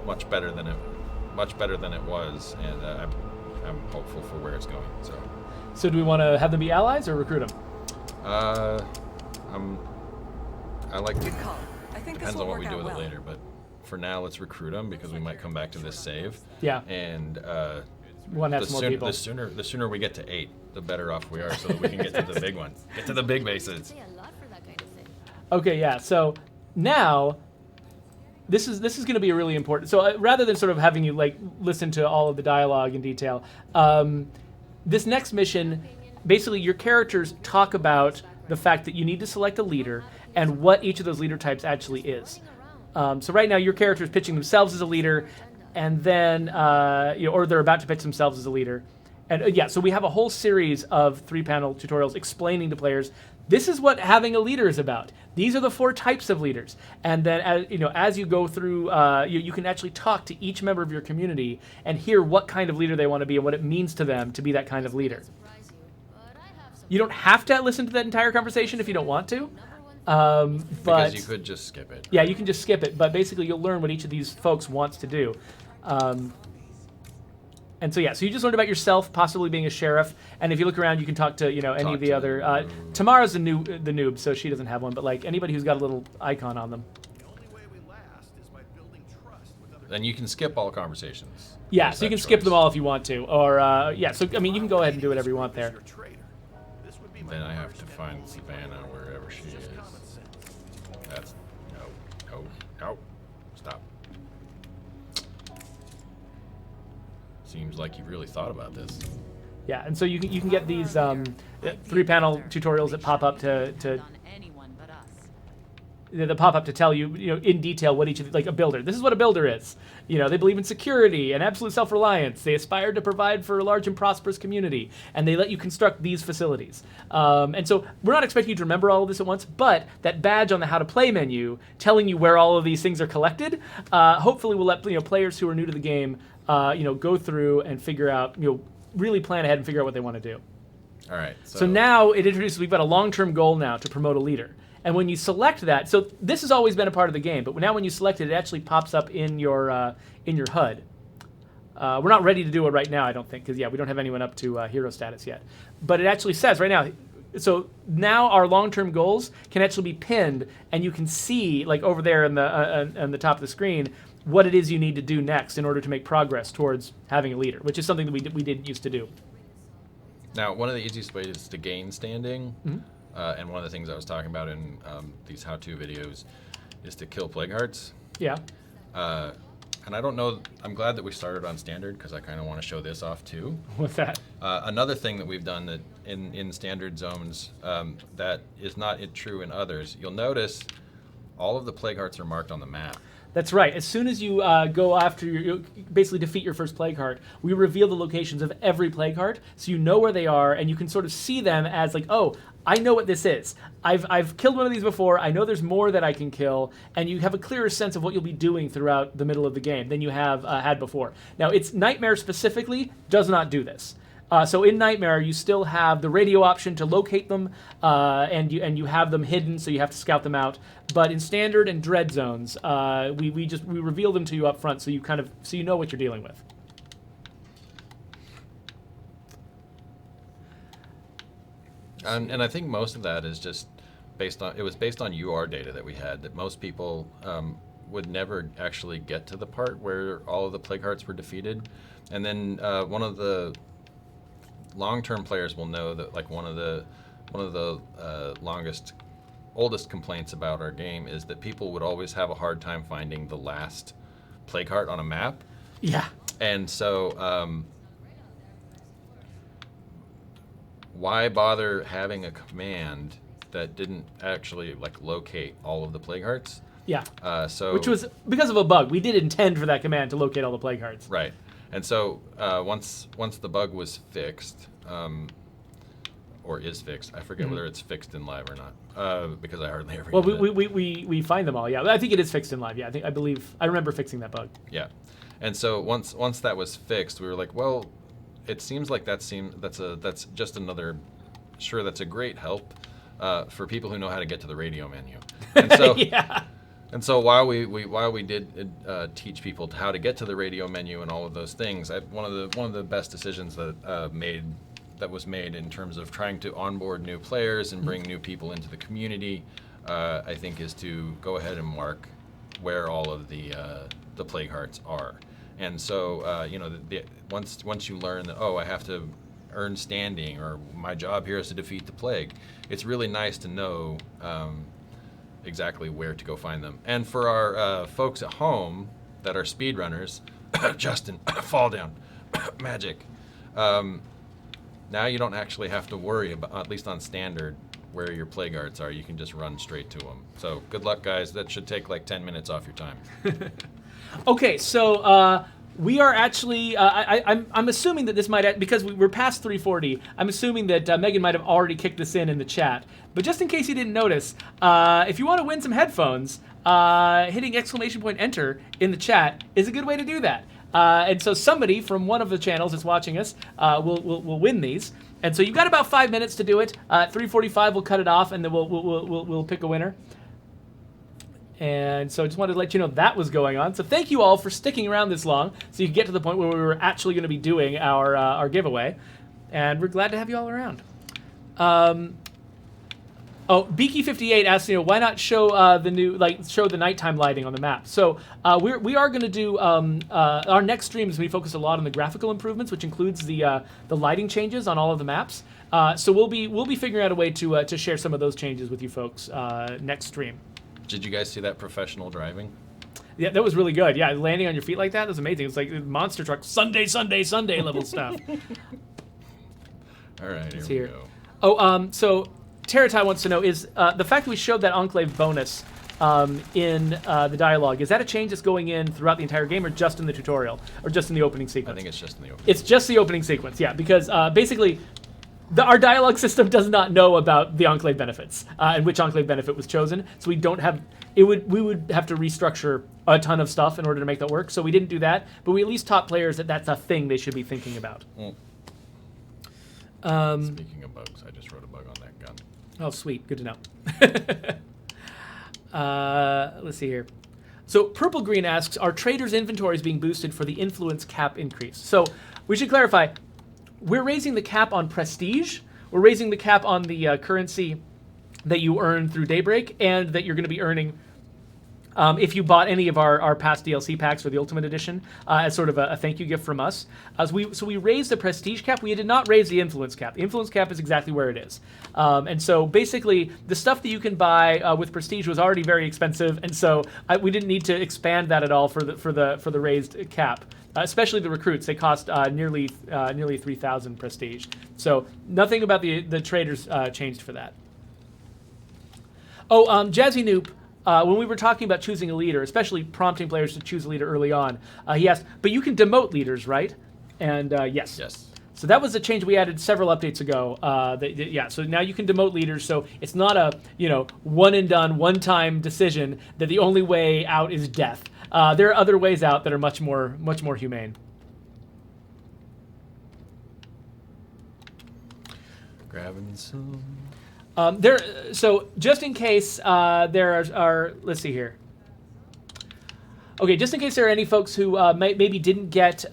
S6: much better than it was, and I'm hopeful for where it's going.
S5: So do we want to have them be allies or recruit them?
S6: I like to.
S2: Good call. I think this
S6: Depends
S2: will
S6: on what
S2: work
S6: we do
S2: out
S6: with
S2: well.
S6: it later, but for now, let's recruit them because we might come back to this save.
S5: Yeah.
S6: And
S5: We want to have some more people.
S6: the sooner we get to 8, the better off we are, so that we can get to the big ones, get to the big bases.
S1: Pay a lot for that kind of thing.
S5: Okay, yeah. So now this is going to be a really important. So rather than sort of having you like listen to all of the dialogue in detail, this next mission, basically your characters talk about the fact that you need to select a leader and what each of those leader types actually is. So right now your character is pitching themselves as a leader, and then or they're about to pitch themselves as a leader. And so we have a whole series of 3-panel tutorials explaining to players this is what having a leader is about. These are the 4 types of leaders. And then as you go through, you can actually talk to each member of your community and hear what kind of leader they want to be and what it means to them to be that kind of leader. You don't have to listen to that entire conversation if you don't want to. But
S6: Because you could just skip it.
S5: Yeah, you can just skip it, but basically you'll learn what each of these folks wants to do. And so so you just learned about yourself, possibly being a sheriff, and if you look around, you can talk to any of the other. Tamara's the noob, so she doesn't have one, but like anybody who's got a little icon on them.
S3: The only way we last is by building trust with other.
S6: Then you can skip all conversations.
S5: Yeah,
S6: There's
S5: so you
S6: that
S5: can skip
S6: choice.
S5: them all if you want to, or so I mean you can go ahead and do whatever you want there.
S3: Your traitor. This would be my
S6: Then I have to
S3: first
S6: find
S3: and
S6: Savannah wherever she is.
S3: just common sense.
S6: That's no. Stop. Seems like you really thought about this.
S5: Yeah, and so you can get these 3-panel tutorials that pop up to that pop up to tell you in detail what each of like a builder. This is what a builder is. They believe in security and absolute self-reliance. They aspire to provide for a large and prosperous community, and they let you construct these facilities. And so we're not expecting you to remember all of this at once, but that badge on the how to play menu telling you where all of these things are collected, hopefully will let players who are new to the game go through and figure out really plan ahead and figure out what they want to do.
S6: All right.
S5: So now it introduces, we've got a long-term goal now to promote a leader. And when you select that, so this has always been a part of the game, but now when you select it, it actually pops up in your HUD. We're not ready to do it right now, I don't think, because we don't have anyone up to hero status yet. But it actually says right now, So now our long-term goals can actually be pinned, and you can see, like over there on the top of the screen, what it is you need to do next in order to make progress towards having a leader, which is something that we didn't used to do.
S6: Now, one of the easiest ways to gain standing, and one of the things I was talking about in these how-to videos, is to kill plague hearts.
S5: Yeah.
S6: And I don't know, I'm glad that we started on standard because I kind of want to show this off too.
S5: What's that?
S6: Another thing that we've done that in standard zones that is not true in others, you'll notice all of the plague hearts are marked on the map.
S5: That's right. As soon as you go after you basically defeat your first plague heart, we reveal the locations of every plague heart, so you know where they are, and you can sort of see them as like, oh, I know what this is. I've killed one of these before. I know there's more that I can kill, and you have a clearer sense of what you'll be doing throughout the middle of the game than you have had before. Now, it's Nightmare specifically does not do this. So in Nightmare, you still have the radio option to locate them, and you have them hidden, so you have to scout them out. But in Standard and Dread zones, we reveal them to you up front, so you know what you're dealing with.
S6: And I think most of that is just based on UR data that we had, that most people would never actually get to the part where all of the plague hearts were defeated. And then one of the long-term players will know that like one of the oldest complaints about our game is that people would always have a hard time finding the last plague heart on a map.
S5: Yeah.
S6: And so why bother having a command that didn't actually like locate all of the plague hearts?
S5: Yeah.
S6: So
S5: which was because of a bug. We did intend for that command to locate all the plague hearts.
S6: Right. And so once the bug was fixed, or is fixed, I forget whether it's fixed in live or not, because I hardly ever.
S5: Well, we find them all. Yeah, I think it is fixed in live. Yeah, I remember fixing that bug.
S6: Yeah, and so once that was fixed, we were like, well, it seems like that's just another. Sure, that's a great help for people who know how to get to the radio menu. And so
S5: yeah.
S6: And so while we did teach people how to get to the radio menu and all of those things, one of the best decisions that was made in terms of trying to onboard new players and bring new people into the community, I think, is to go ahead and mark where all of the plague hearts are. And so once you learn that, oh, I have to earn standing, or my job here is to defeat the plague, it's really nice to know exactly where to go find them. And for our folks at home that are speedrunners, Justin, fall down, magic. Now you don't actually have to worry about, at least on standard, where your plague hearts are. You can just run straight to them. So good luck, guys. That should take like 10 minutes off your time.
S5: Okay, so we are actually, I'm assuming that this might, because we're past 3:40, I'm assuming that Megan might have already kicked this in the chat. But just in case you didn't notice, if you want to win some headphones, hitting !enter in the chat is a good way to do that. And so somebody from one of the channels that's watching us will win these. And so you've got about 5 minutes to do it. At 3:45, we'll cut it off, and then we'll pick a winner. And so I just wanted to let you know that was going on. So thank you all for sticking around this long, so you can get to the point where we were actually going to be doing our giveaway. And we're glad to have you all around. Beaky58 asks, why not show show the nighttime lighting on the map? So we are going to do our next streams. We focus a lot on the graphical improvements, which includes the lighting changes on all of the maps. So we'll be figuring out a way to share some of those changes with you folks next stream.
S6: Did you guys see that professional driving?
S5: Yeah, that was really good. Yeah, landing on your feet like that was amazing. It's like monster truck Sunday level stuff.
S6: All right, here we go.
S5: Oh, so Teratai wants to know, is the fact that we showed that enclave bonus in the dialogue, is that a change that's going in throughout the entire game, or just in the tutorial, or just in the opening sequence?
S6: I think it's just in the opening.
S5: It's just the opening sequence, yeah, because basically our dialogue system does not know about the enclave benefits and which enclave benefit was chosen, so we don't have. We would have to restructure a ton of stuff in order to make that work. So we didn't do that, but we at least taught players that that's a thing they should be thinking about.
S6: Speaking of bugs, I just wrote a bug on that gun.
S5: Oh, sweet. Good to know. Let's see here. So Purple Green asks, are traders' inventories being boosted for the influence cap increase? So we should clarify, we're raising the cap on prestige. we're raising the cap on the currency that you earn through Daybreak, and that you're going to be earning if you bought any of our past DLC packs for the Ultimate Edition as sort of a thank you gift from us. So we raised the Prestige cap. We did not raise the Influence cap. The Influence cap is exactly where it is. And so basically, the stuff that you can buy with Prestige was already very expensive, and so we didn't need to expand that at all for the raised cap. Especially the recruits, they cost nearly 3,000 Prestige. So nothing about the traders changed for that. Oh, Jazzy Noop. When we were talking about choosing a leader, especially prompting players to choose a leader early on, he asked, but you can demote leaders, right? And yes.
S6: Yes.
S5: So that was a change we added several updates ago. So now you can demote leaders, so it's not a one and done, one-time decision that the only way out is death. There are other ways out that are much more humane.
S6: Grabbing some.
S5: So just in case there are, let's see here. Okay, just in case there are any folks who maybe didn't get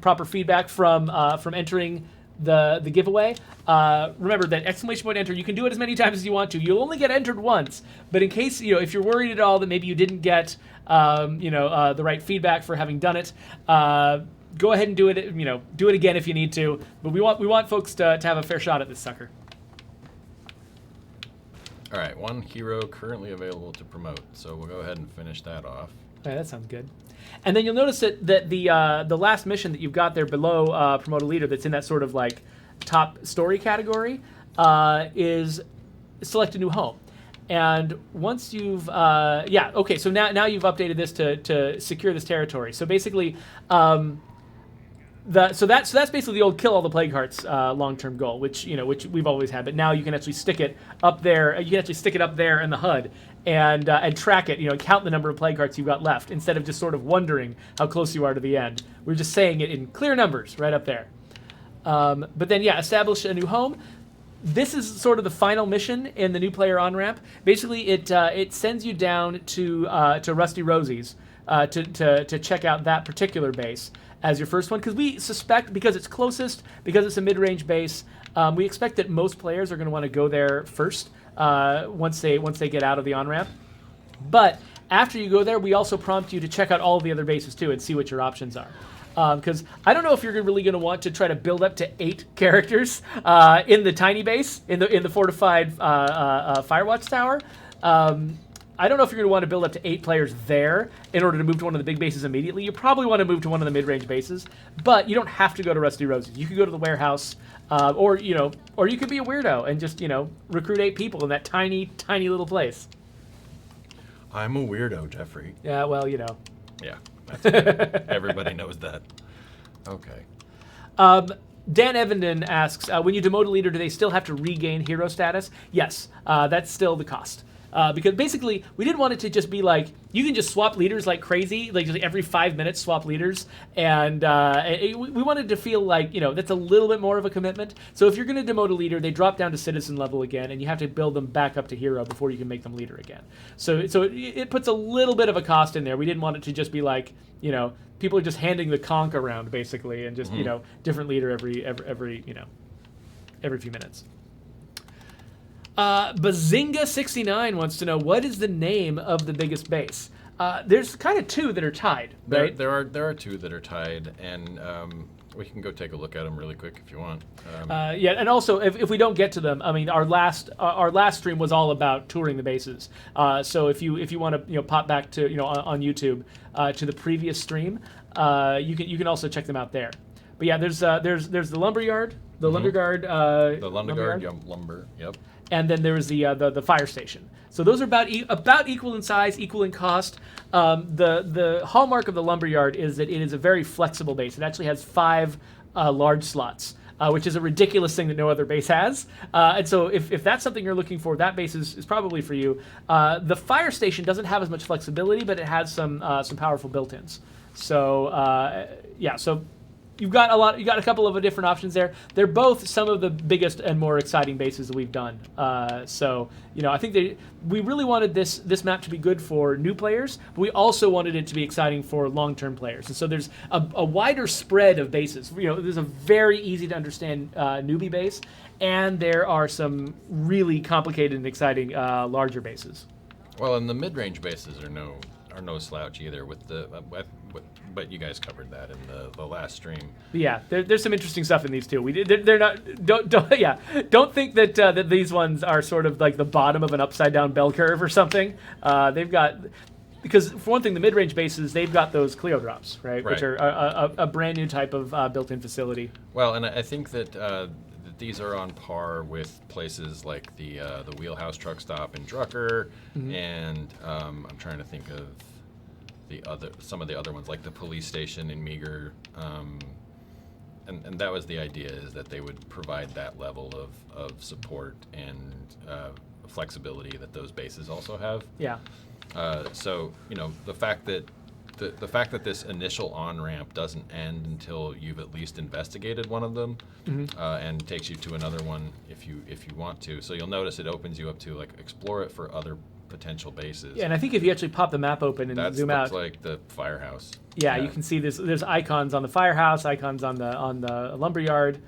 S5: proper feedback from entering the giveaway. Remember that !enter. You can do it as many times as you want to. You'll only get entered once. But in case if you're worried at all that maybe you didn't get the right feedback for having done it. Go ahead and do it. Do it again if you need to. But we want folks to have a fair shot at this sucker.
S6: All right, one hero currently available to promote, so we'll go ahead and finish that off.
S5: All right, that sounds good. And then you'll notice that the last mission that you've got there below promote a leader, that's in that sort of like top story category, is select a new home. And once you've so now you've updated this to secure this territory. So basically. That's basically the old kill all the plague hearts long-term goal, which we've always had. But now you can actually stick it up there. You can actually stick it up there in the HUD and track it. And count the number of plague hearts you've got left instead of just sort of wondering how close you are to the end. We're just saying it in clear numbers right up there. But then establish a new home. This is sort of the final mission in the new player on ramp. Basically, it sends you down to Rusty Rosie's to check out that particular base as your first one, because we suspect, because it's closest, because it's a mid-range base, we expect that most players are going to want to go there first once they get out of the on-ramp. But after you go there, we also prompt you to check out all of the other bases too and see what your options are. Because I don't know if you're really going to want to try to build up to 8 characters in the tiny base, in the fortified Firewatch Tower. I don't know if you're going to want to build up to 8 players there in order to move to one of the big bases immediately. You probably want to move to one of the mid-range bases, but you don't have to go to Rusty Roses. You could go to the warehouse, or you could be a weirdo and just recruit 8 people in that tiny, tiny little place.
S6: I'm a weirdo, Jeffrey.
S5: Yeah, well,
S6: Yeah, that's everybody knows that. Okay.
S5: Dan Evenden asks, when you demote a leader, do they still have to regain hero status? Yes, that's still the cost. Because basically, we didn't want it to just be like, you can just swap leaders like crazy, like just every 5 minutes swap leaders. And we wanted to feel like, that's a little bit more of a commitment. So if you're going to demote a leader, they drop down to citizen level again, and you have to build them back up to hero before you can make them leader again. So it puts a little bit of a cost in there. We didn't want it to just be like, people are just handing the conch around, basically, and just, different leader every few minutes. Bazinga69 wants to know, what is the name of the biggest base? There's kind of 2 that are tied, right?
S6: There are 2 that are tied, and we can go take a look at them really quick if you want.
S5: And also if we don't get to them, I mean, our last stream was all about touring the bases. So if you want to pop back to on YouTube to the previous stream, you can also check them out there. But yeah, there's the lumberyard, the
S6: lumber. Yep.
S5: And then there was the fire station. So those are about equal in size, equal in cost. The hallmark of the lumberyard is that it is a very flexible base. It actually has 5 large slots, which is a ridiculous thing that no other base has. And so if that's something you're looking for, that base is probably for you. The fire station doesn't have as much flexibility, but it has some powerful built-ins. So so you've got a couple of different options there. They're both some of the biggest and more exciting bases that we've done. So I think we really wanted this map to be good for new players, but we also wanted it to be exciting for long-term players. And so there's a wider spread of bases. There's a very easy to understand newbie base, and there are some really complicated and exciting larger bases.
S6: Well, and the mid-range bases are no slouch either. But you guys covered that in the last stream.
S5: Yeah, there's some interesting stuff in these too. They're not. Don't think that these ones are sort of like the bottom of an upside down bell curve or something. They've got. Because, for one thing, the mid-range bases, they've got those Clio drops, right? Which are a brand new type of built-in facility.
S6: Well, and I think that these are on par with places like the Wheelhouse Truck Stop in Drucker, and I'm trying to think of some of the other ones, like the police station in Meager. And that was the idea, is that they would provide that level of support and flexibility that those bases also have.
S5: Yeah.
S6: So the fact that this initial on-ramp doesn't end until you've at least investigated one of them, and takes you to another one if you want to. So you'll notice it opens you up to explore it for other potential bases.
S5: Yeah, and I think if you actually pop the map open and zoom out,
S6: that's like the firehouse.
S5: Yeah, you can see there's icons on the firehouse, icons on the lumberyard.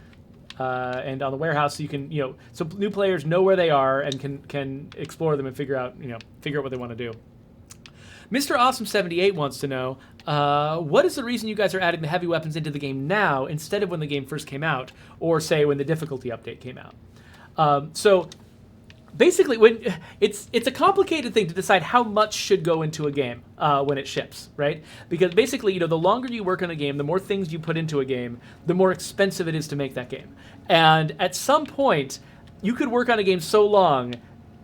S5: And on the warehouse, so you can, so new players know where they are and can explore them and figure out what they want to do. Mr. Awesome 78 wants to know, what is the reason you guys are adding the heavy weapons into the game now instead of when the game first came out, or say when the difficulty update came out? So basically, when it's a complicated thing to decide how much should go into a game when it ships, right? Because basically, the longer you work on a game, the more things you put into a game, the more expensive it is to make that game. And at some point, you could work on a game so long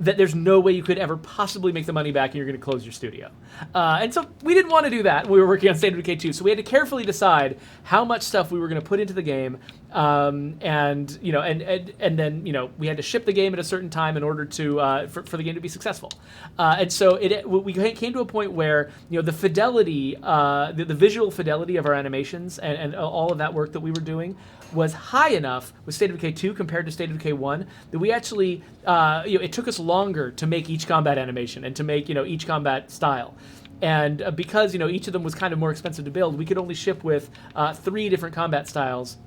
S5: that there's no way you could ever possibly make the money back, and you're going to close your studio. And so we didn't want to do that when we were working on State of Decay 2. So we had to carefully decide how much stuff we were going to put into the game, and then we had to ship the game at a certain time in order to for the game to be successful. And so we came to a point where the fidelity, the visual fidelity of our animations and all of that work that we were doing was high enough with State of Decay 2 compared to State of Decay 1 that we actually, it took us longer to make each combat animation and to make, each combat style. And because, each of them was kind of more expensive to build, we could only ship with 3 different combat styles,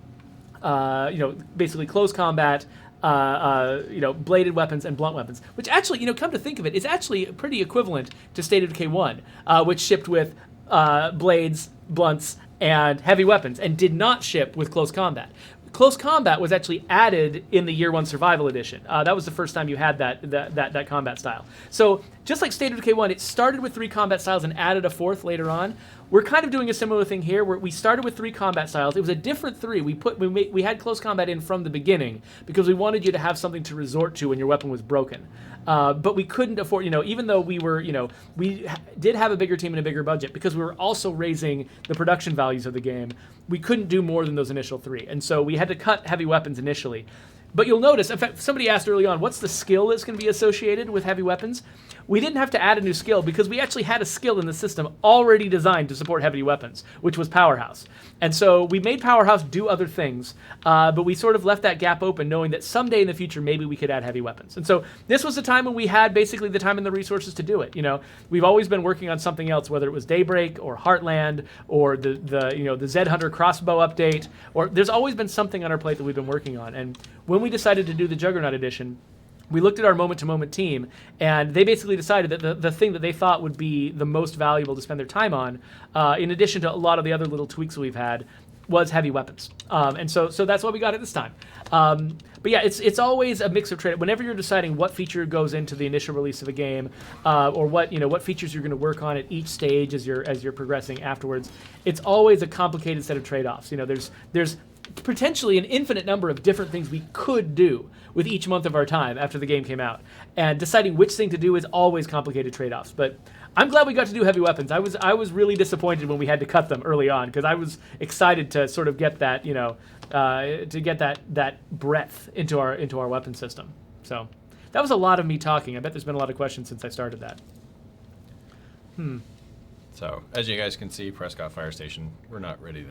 S5: basically close combat, bladed weapons and blunt weapons, which actually, come to think of it, is actually pretty equivalent to State of Decay 1, which shipped with blades, blunts, and heavy weapons, and did not ship with close combat. Close combat was actually added in the Year 1 Survival Edition. That was the first time you had that combat style. So just like State of Decay 1, it started with 3 combat styles and added a 4th later on. We're kind of doing a similar thing here, where we started with 3 combat styles. It was a different 3. We had close combat in from the beginning because we wanted you to have something to resort to when your weapon was broken. But we couldn't afford, even though we were, we did have a bigger team and a bigger budget, because we were also raising the production values of the game. We couldn't do more than those initial 3. And so we had to cut heavy weapons initially. But you'll notice, in fact, somebody asked early on, what's the skill that's going to be associated with heavy weapons? We didn't have to add a new skill because we actually had a skill in the system already designed to support heavy weapons, which was Powerhouse. And so we made Powerhouse do other things, but we sort of left that gap open, knowing that someday in the future, maybe we could add heavy weapons. And so this was the time when we had basically the time and the resources to do it. We've always been working on something else, whether it was Daybreak or Heartland or the Zed Hunter crossbow update, or there's always been something on our plate that we've been working on. And when we decided to do the Juggernaut Edition, we looked at our moment-to-moment team, and they basically decided that the thing that they thought would be the most valuable to spend their time on, in addition to a lot of the other little tweaks we've had, was heavy weapons. And so that's what we got at this time. But yeah, it's always a mix of trade. Whenever you're deciding what feature goes into the initial release of a game, or what features you're going to work on at each stage as you're progressing afterwards, it's always a complicated set of trade-offs. There's potentially an infinite number of different things we could do with each month of our time after the game came out. And deciding which thing to do is always complicated trade-offs. But I'm glad we got to do heavy weapons. I was really disappointed when we had to cut them early on, because I was excited to sort of get that, to get that breadth into our weapon system. So that was a lot of me talking. I bet there's been a lot of questions since I started that.
S6: So as you guys can see, Prescott Fire Station, we're not ready.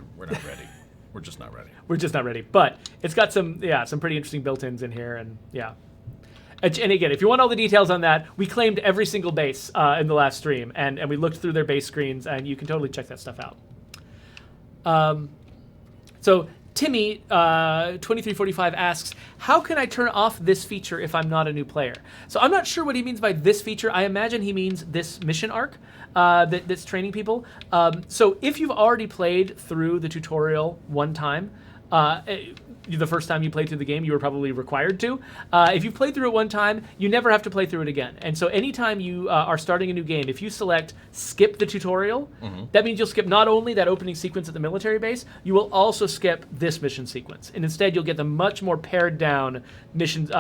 S6: We're just not ready.
S5: We're just not ready. But it's got some pretty interesting built-ins in here, and yeah. And again, if you want all the details on that, we claimed every single base in the last stream, and we looked through their base screens, and you can totally check that stuff out. So Timmy 2345 asks, how can I turn off this feature if I'm not a new player? So I'm not sure what he means by this feature. I imagine he means this mission arc that's training people. So if you've already played through the tutorial one time, the first time you played through the game, you were probably required to. If you've played through it one time, you never have to play through it again. And so anytime you are starting a new game, if you select skip the tutorial, that means you'll skip not only that opening sequence at the military base, you will also skip this mission sequence. And instead, you'll get the much more pared down missions,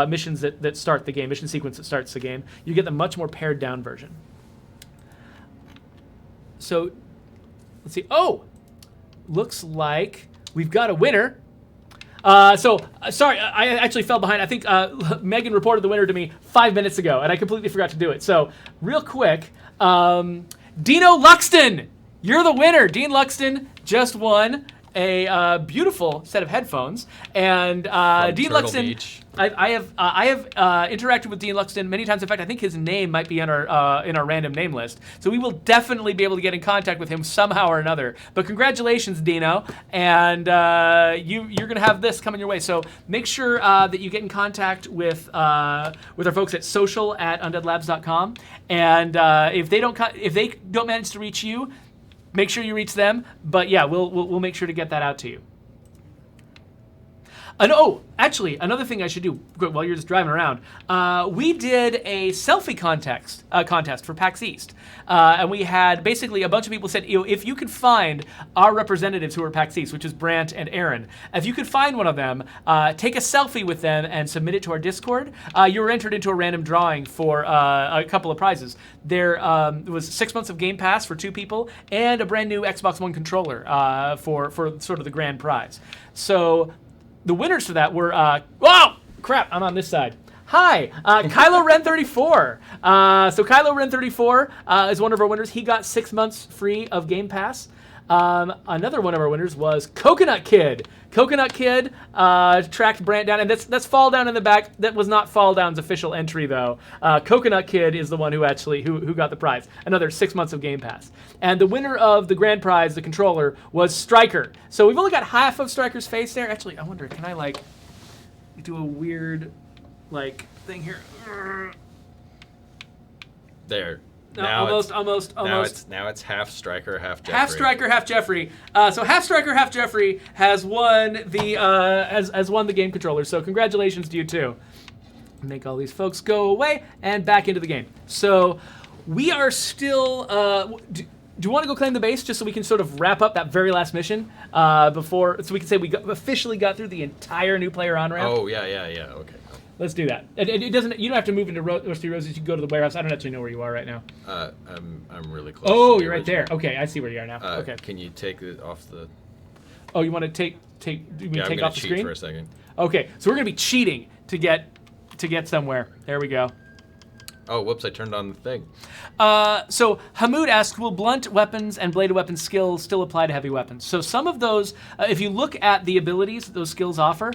S5: missions that start the game, mission sequence that starts the game. You get the much more pared down version. So, let's see. Oh, looks like we've got a winner. Sorry, I actually fell behind. I think Megan reported the winner to me 5 minutes ago, and I completely forgot to do it. So, real quick, Dino Luxton, you're the winner. Dean Luxton just won a beautiful set of headphones, and Dean
S6: Turtle
S5: Luxton.
S6: Beach.
S5: I have interacted with Dean Luxton many times. In fact, I think his name might be in our random name list. So we will definitely be able to get in contact with him somehow or another. But congratulations, Dino, and you're gonna have this coming your way. So make sure that you get in contact with our folks at social@undeadlabs.com, and if they don't manage to reach you, make sure you reach them. But yeah, we'll make sure to get that out to you. And actually, another thing I should do while you're just driving around, we did a selfie contest for PAX East. And we had basically a bunch of people said, if you could find our representatives who are PAX East, which is Brant and Aaron, if you could find one of them, take a selfie with them and submit it to our Discord, you were entered into a random drawing for a couple of prizes. There was 6 months of Game Pass for 2 people and a brand new Xbox One controller for sort of the grand prize. So the winners for that were, whoa, crap, I'm on this side. Hi, Kylo Ren 34. So Kylo Ren 34 is one of our winners. He got 6 months free of Game Pass. Another one of our winners was Coconut Kid. Coconut Kid tracked Brant down, and that's Fall Down in the back. That was not Fall Down's official entry, though. Coconut Kid is the one who actually who got the prize. Another 6 months of Game Pass. And the winner of the grand prize, the controller, was Stryker. So we've only got half of Stryker's face there. Actually, I wonder, can I do a weird thing here?
S6: There.
S5: No, almost.
S6: Now it's half Stryker, half Geoffrey.
S5: Half Stryker, half Geoffrey. So half Stryker, half Geoffrey has won the game controller. So congratulations to you too. Make all these folks go away and back into the game. So we are still. Do you want to go claim the base just so we can sort of wrap up that very last mission so we can say we officially got through the entire new player on ramp?
S6: Oh yeah. Okay.
S5: Let's do that. It doesn't. You don't have to move into Rusty Roses. You can go to the warehouse. I don't actually know where you are right now.
S6: I'm really close.
S5: Oh, you're right there. Okay, I see where you are now. Okay.
S6: Can you take it off the?
S5: Oh, you want to take take off the screen?
S6: Cheat for a second.
S5: Okay, so we're gonna be cheating to get somewhere. There we go.
S6: Oh, whoops! I turned on the thing.
S5: So Hamoud asks, will blunt weapons and bladed weapons skills still apply to heavy weapons? So some of those, if you look at the abilities that those skills offer,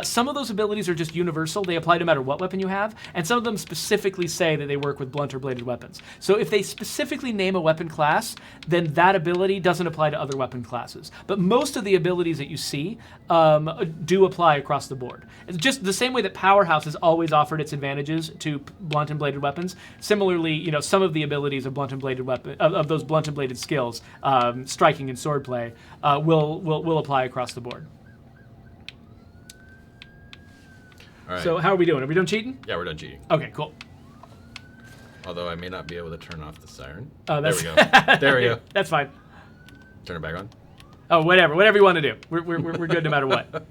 S5: some of those abilities are just universal. They apply no matter what weapon you have, and some of them specifically say that they work with blunt or bladed weapons. So if they specifically name a weapon class, then that ability doesn't apply to other weapon classes. But most of the abilities that you see do apply across the board. It's just the same way that Powerhouse has always offered its advantages to blunt and bladed weapons. Similarly, some of the abilities of blunt and bladed weapon of those blunt and bladed skills, striking and swordplay, will apply across the board.
S6: All right.
S5: So how are we doing? Are we done cheating?
S6: Yeah, we're done cheating.
S5: Okay, cool.
S6: Although I may not be able to turn off the siren.
S5: Oh,
S6: there we go. There we go.
S5: That's fine.
S6: Turn it back on.
S5: Oh, whatever you want to do. We're good no matter what.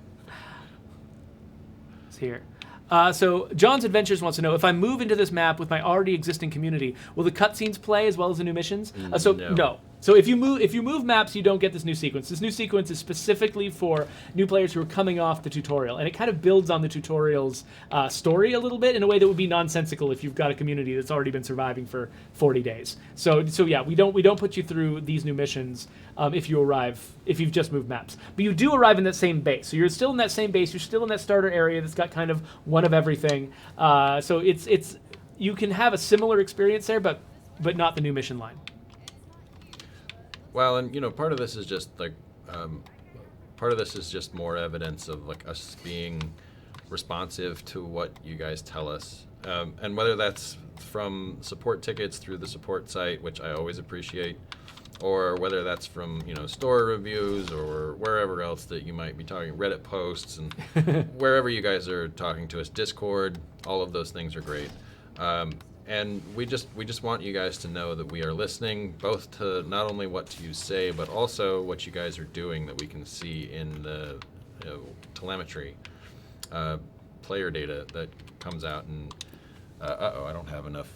S5: It's here. So John's Adventures wants to know, if I move into this map with my already existing community, will the cutscenes play as well as the new missions?
S6: No.
S5: So if you move maps, you don't get this new sequence. This new sequence is specifically for new players who are coming off the tutorial, and it kind of builds on the tutorial's story a little bit in a way that would be nonsensical if you've got a community that's already been surviving for 40 days. So yeah, we don't put you through these new missions if you've just moved maps, but you do arrive in that same base. So you're still in that same base. You're still in that starter area that's got kind of one of everything. So it's you can have a similar experience there, but not the new mission line.
S6: Well, and part of this is just like, part of this is just more evidence of like us being responsive to what you guys tell us, and whether that's from support tickets through the support site, which I always appreciate, or whether that's from store reviews or wherever else that you might be talking, Reddit posts, and wherever you guys are talking to us, Discord, all of those things are great. And we just want you guys to know that we are listening, both to not only what you say, but also what you guys are doing that we can see in the telemetry, player data that comes out. And I don't have enough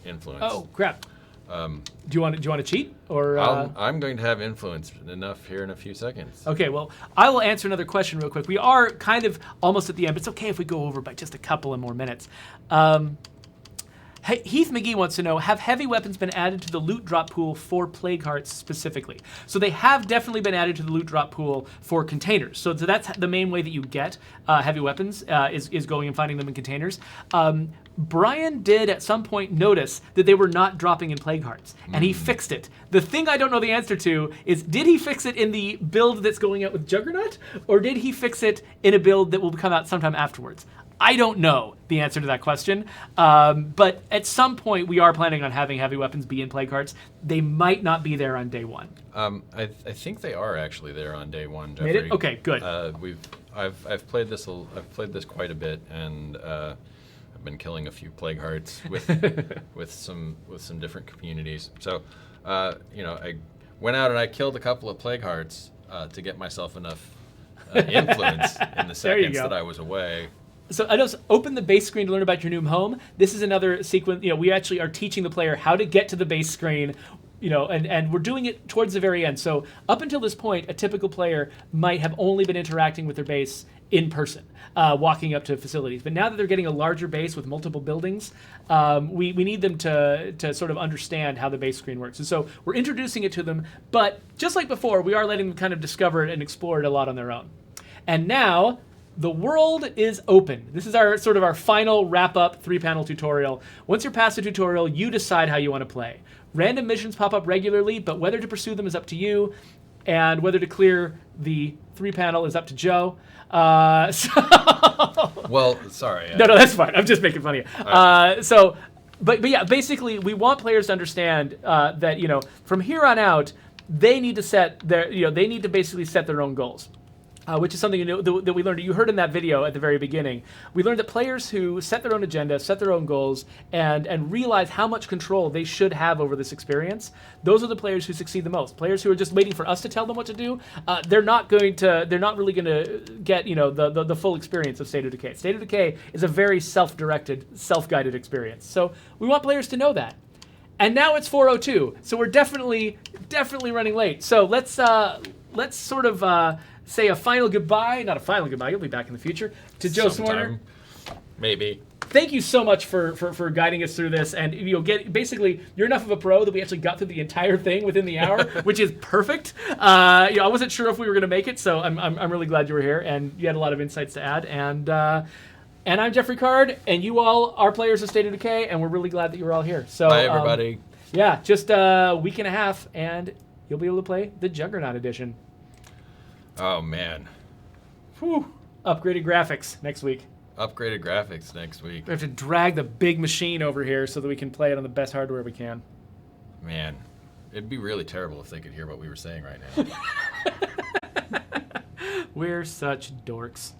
S6: influence.
S5: Oh crap! Do you want to cheat or?
S6: I'm going to have influence enough here in a few seconds.
S5: Okay, well, I will answer another question real quick. We are kind of almost at the end, but it's okay if we go over by just a couple of more minutes. Heath McGee wants to know, have heavy weapons been added to the loot drop pool for Plague Hearts specifically? So they have definitely been added to the loot drop pool for containers. So that's the main way that you get heavy weapons, is going and finding them in containers. Brian did at some point notice that they were not dropping in Plague Hearts, and he fixed it. The thing I don't know the answer to is, did he fix it in the build that's going out with Juggernaut, or did he fix it in a build that will come out sometime afterwards? I don't know the answer to that question, but at some point we are planning on having heavy weapons be in Plague Hearts. They might not be there on day one.
S6: I think they are actually there on day one, Jeffrey.
S5: Made it? Okay, good.
S6: I've played this quite a bit, and I've been killing a few Plague Hearts with some different communities. So I went out and I killed a couple of Plague Hearts to get myself enough influence in the seconds that I was away.
S5: So I just open the base screen to learn about your new home. This is another sequence. We actually are teaching the player how to get to the base screen, and we're doing it towards the very end. So up until this point, a typical player might have only been interacting with their base in person, walking up to facilities. But now that they're getting a larger base with multiple buildings, we need them to sort of understand how the base screen works. And so we're introducing it to them, but just like before, we are letting them kind of discover it and explore it a lot on their own. And now, the world is open. This is our final wrap-up 3-panel tutorial. Once you're past the tutorial, you decide how you want to play. Random missions pop up regularly, but whether to pursue them is up to you, and whether to clear the 3-panel is up to Joe.
S6: Well, sorry.
S5: No, that's fine. I'm just making fun of you. Right. But yeah, basically, we want players to understand that from here on out, they need to set basically set their own goals. Which is something that we learned. You heard in that video at the very beginning. We learned that players who set their own agenda, set their own goals, and realize how much control they should have over this experience, those are the players who succeed the most. Players who are just waiting for us to tell them what to do, they're not really going to get the full experience of State of Decay. State of Decay is a very self-directed, self-guided experience. So we want players to know that. And now it's 4:02, so we're definitely running late. So let's sort of say a final goodbye, not a final goodbye, you'll be back in the future, to Joe Swarner.
S6: Maybe.
S5: Thank you so much for guiding us through this, and basically you're enough of a pro that we actually got through the entire thing within the hour, which is perfect. I wasn't sure if we were going to make it, so I'm really glad you were here, and you had a lot of insights to add. And I'm Geoffrey Card, and you all are players of State of Decay, and we're really glad that you were all here. So
S6: bye, everybody.
S5: Yeah, just a week and a half, and you'll be able to play the Juggernaut Edition.
S6: Oh, man.
S5: Whew. Upgraded graphics next week.
S6: Upgraded graphics next week.
S5: We have to drag the big machine over here so that we can play it on the best hardware we can.
S6: Man, it'd be really terrible if they could hear what we were saying right now.
S5: We're such dorks.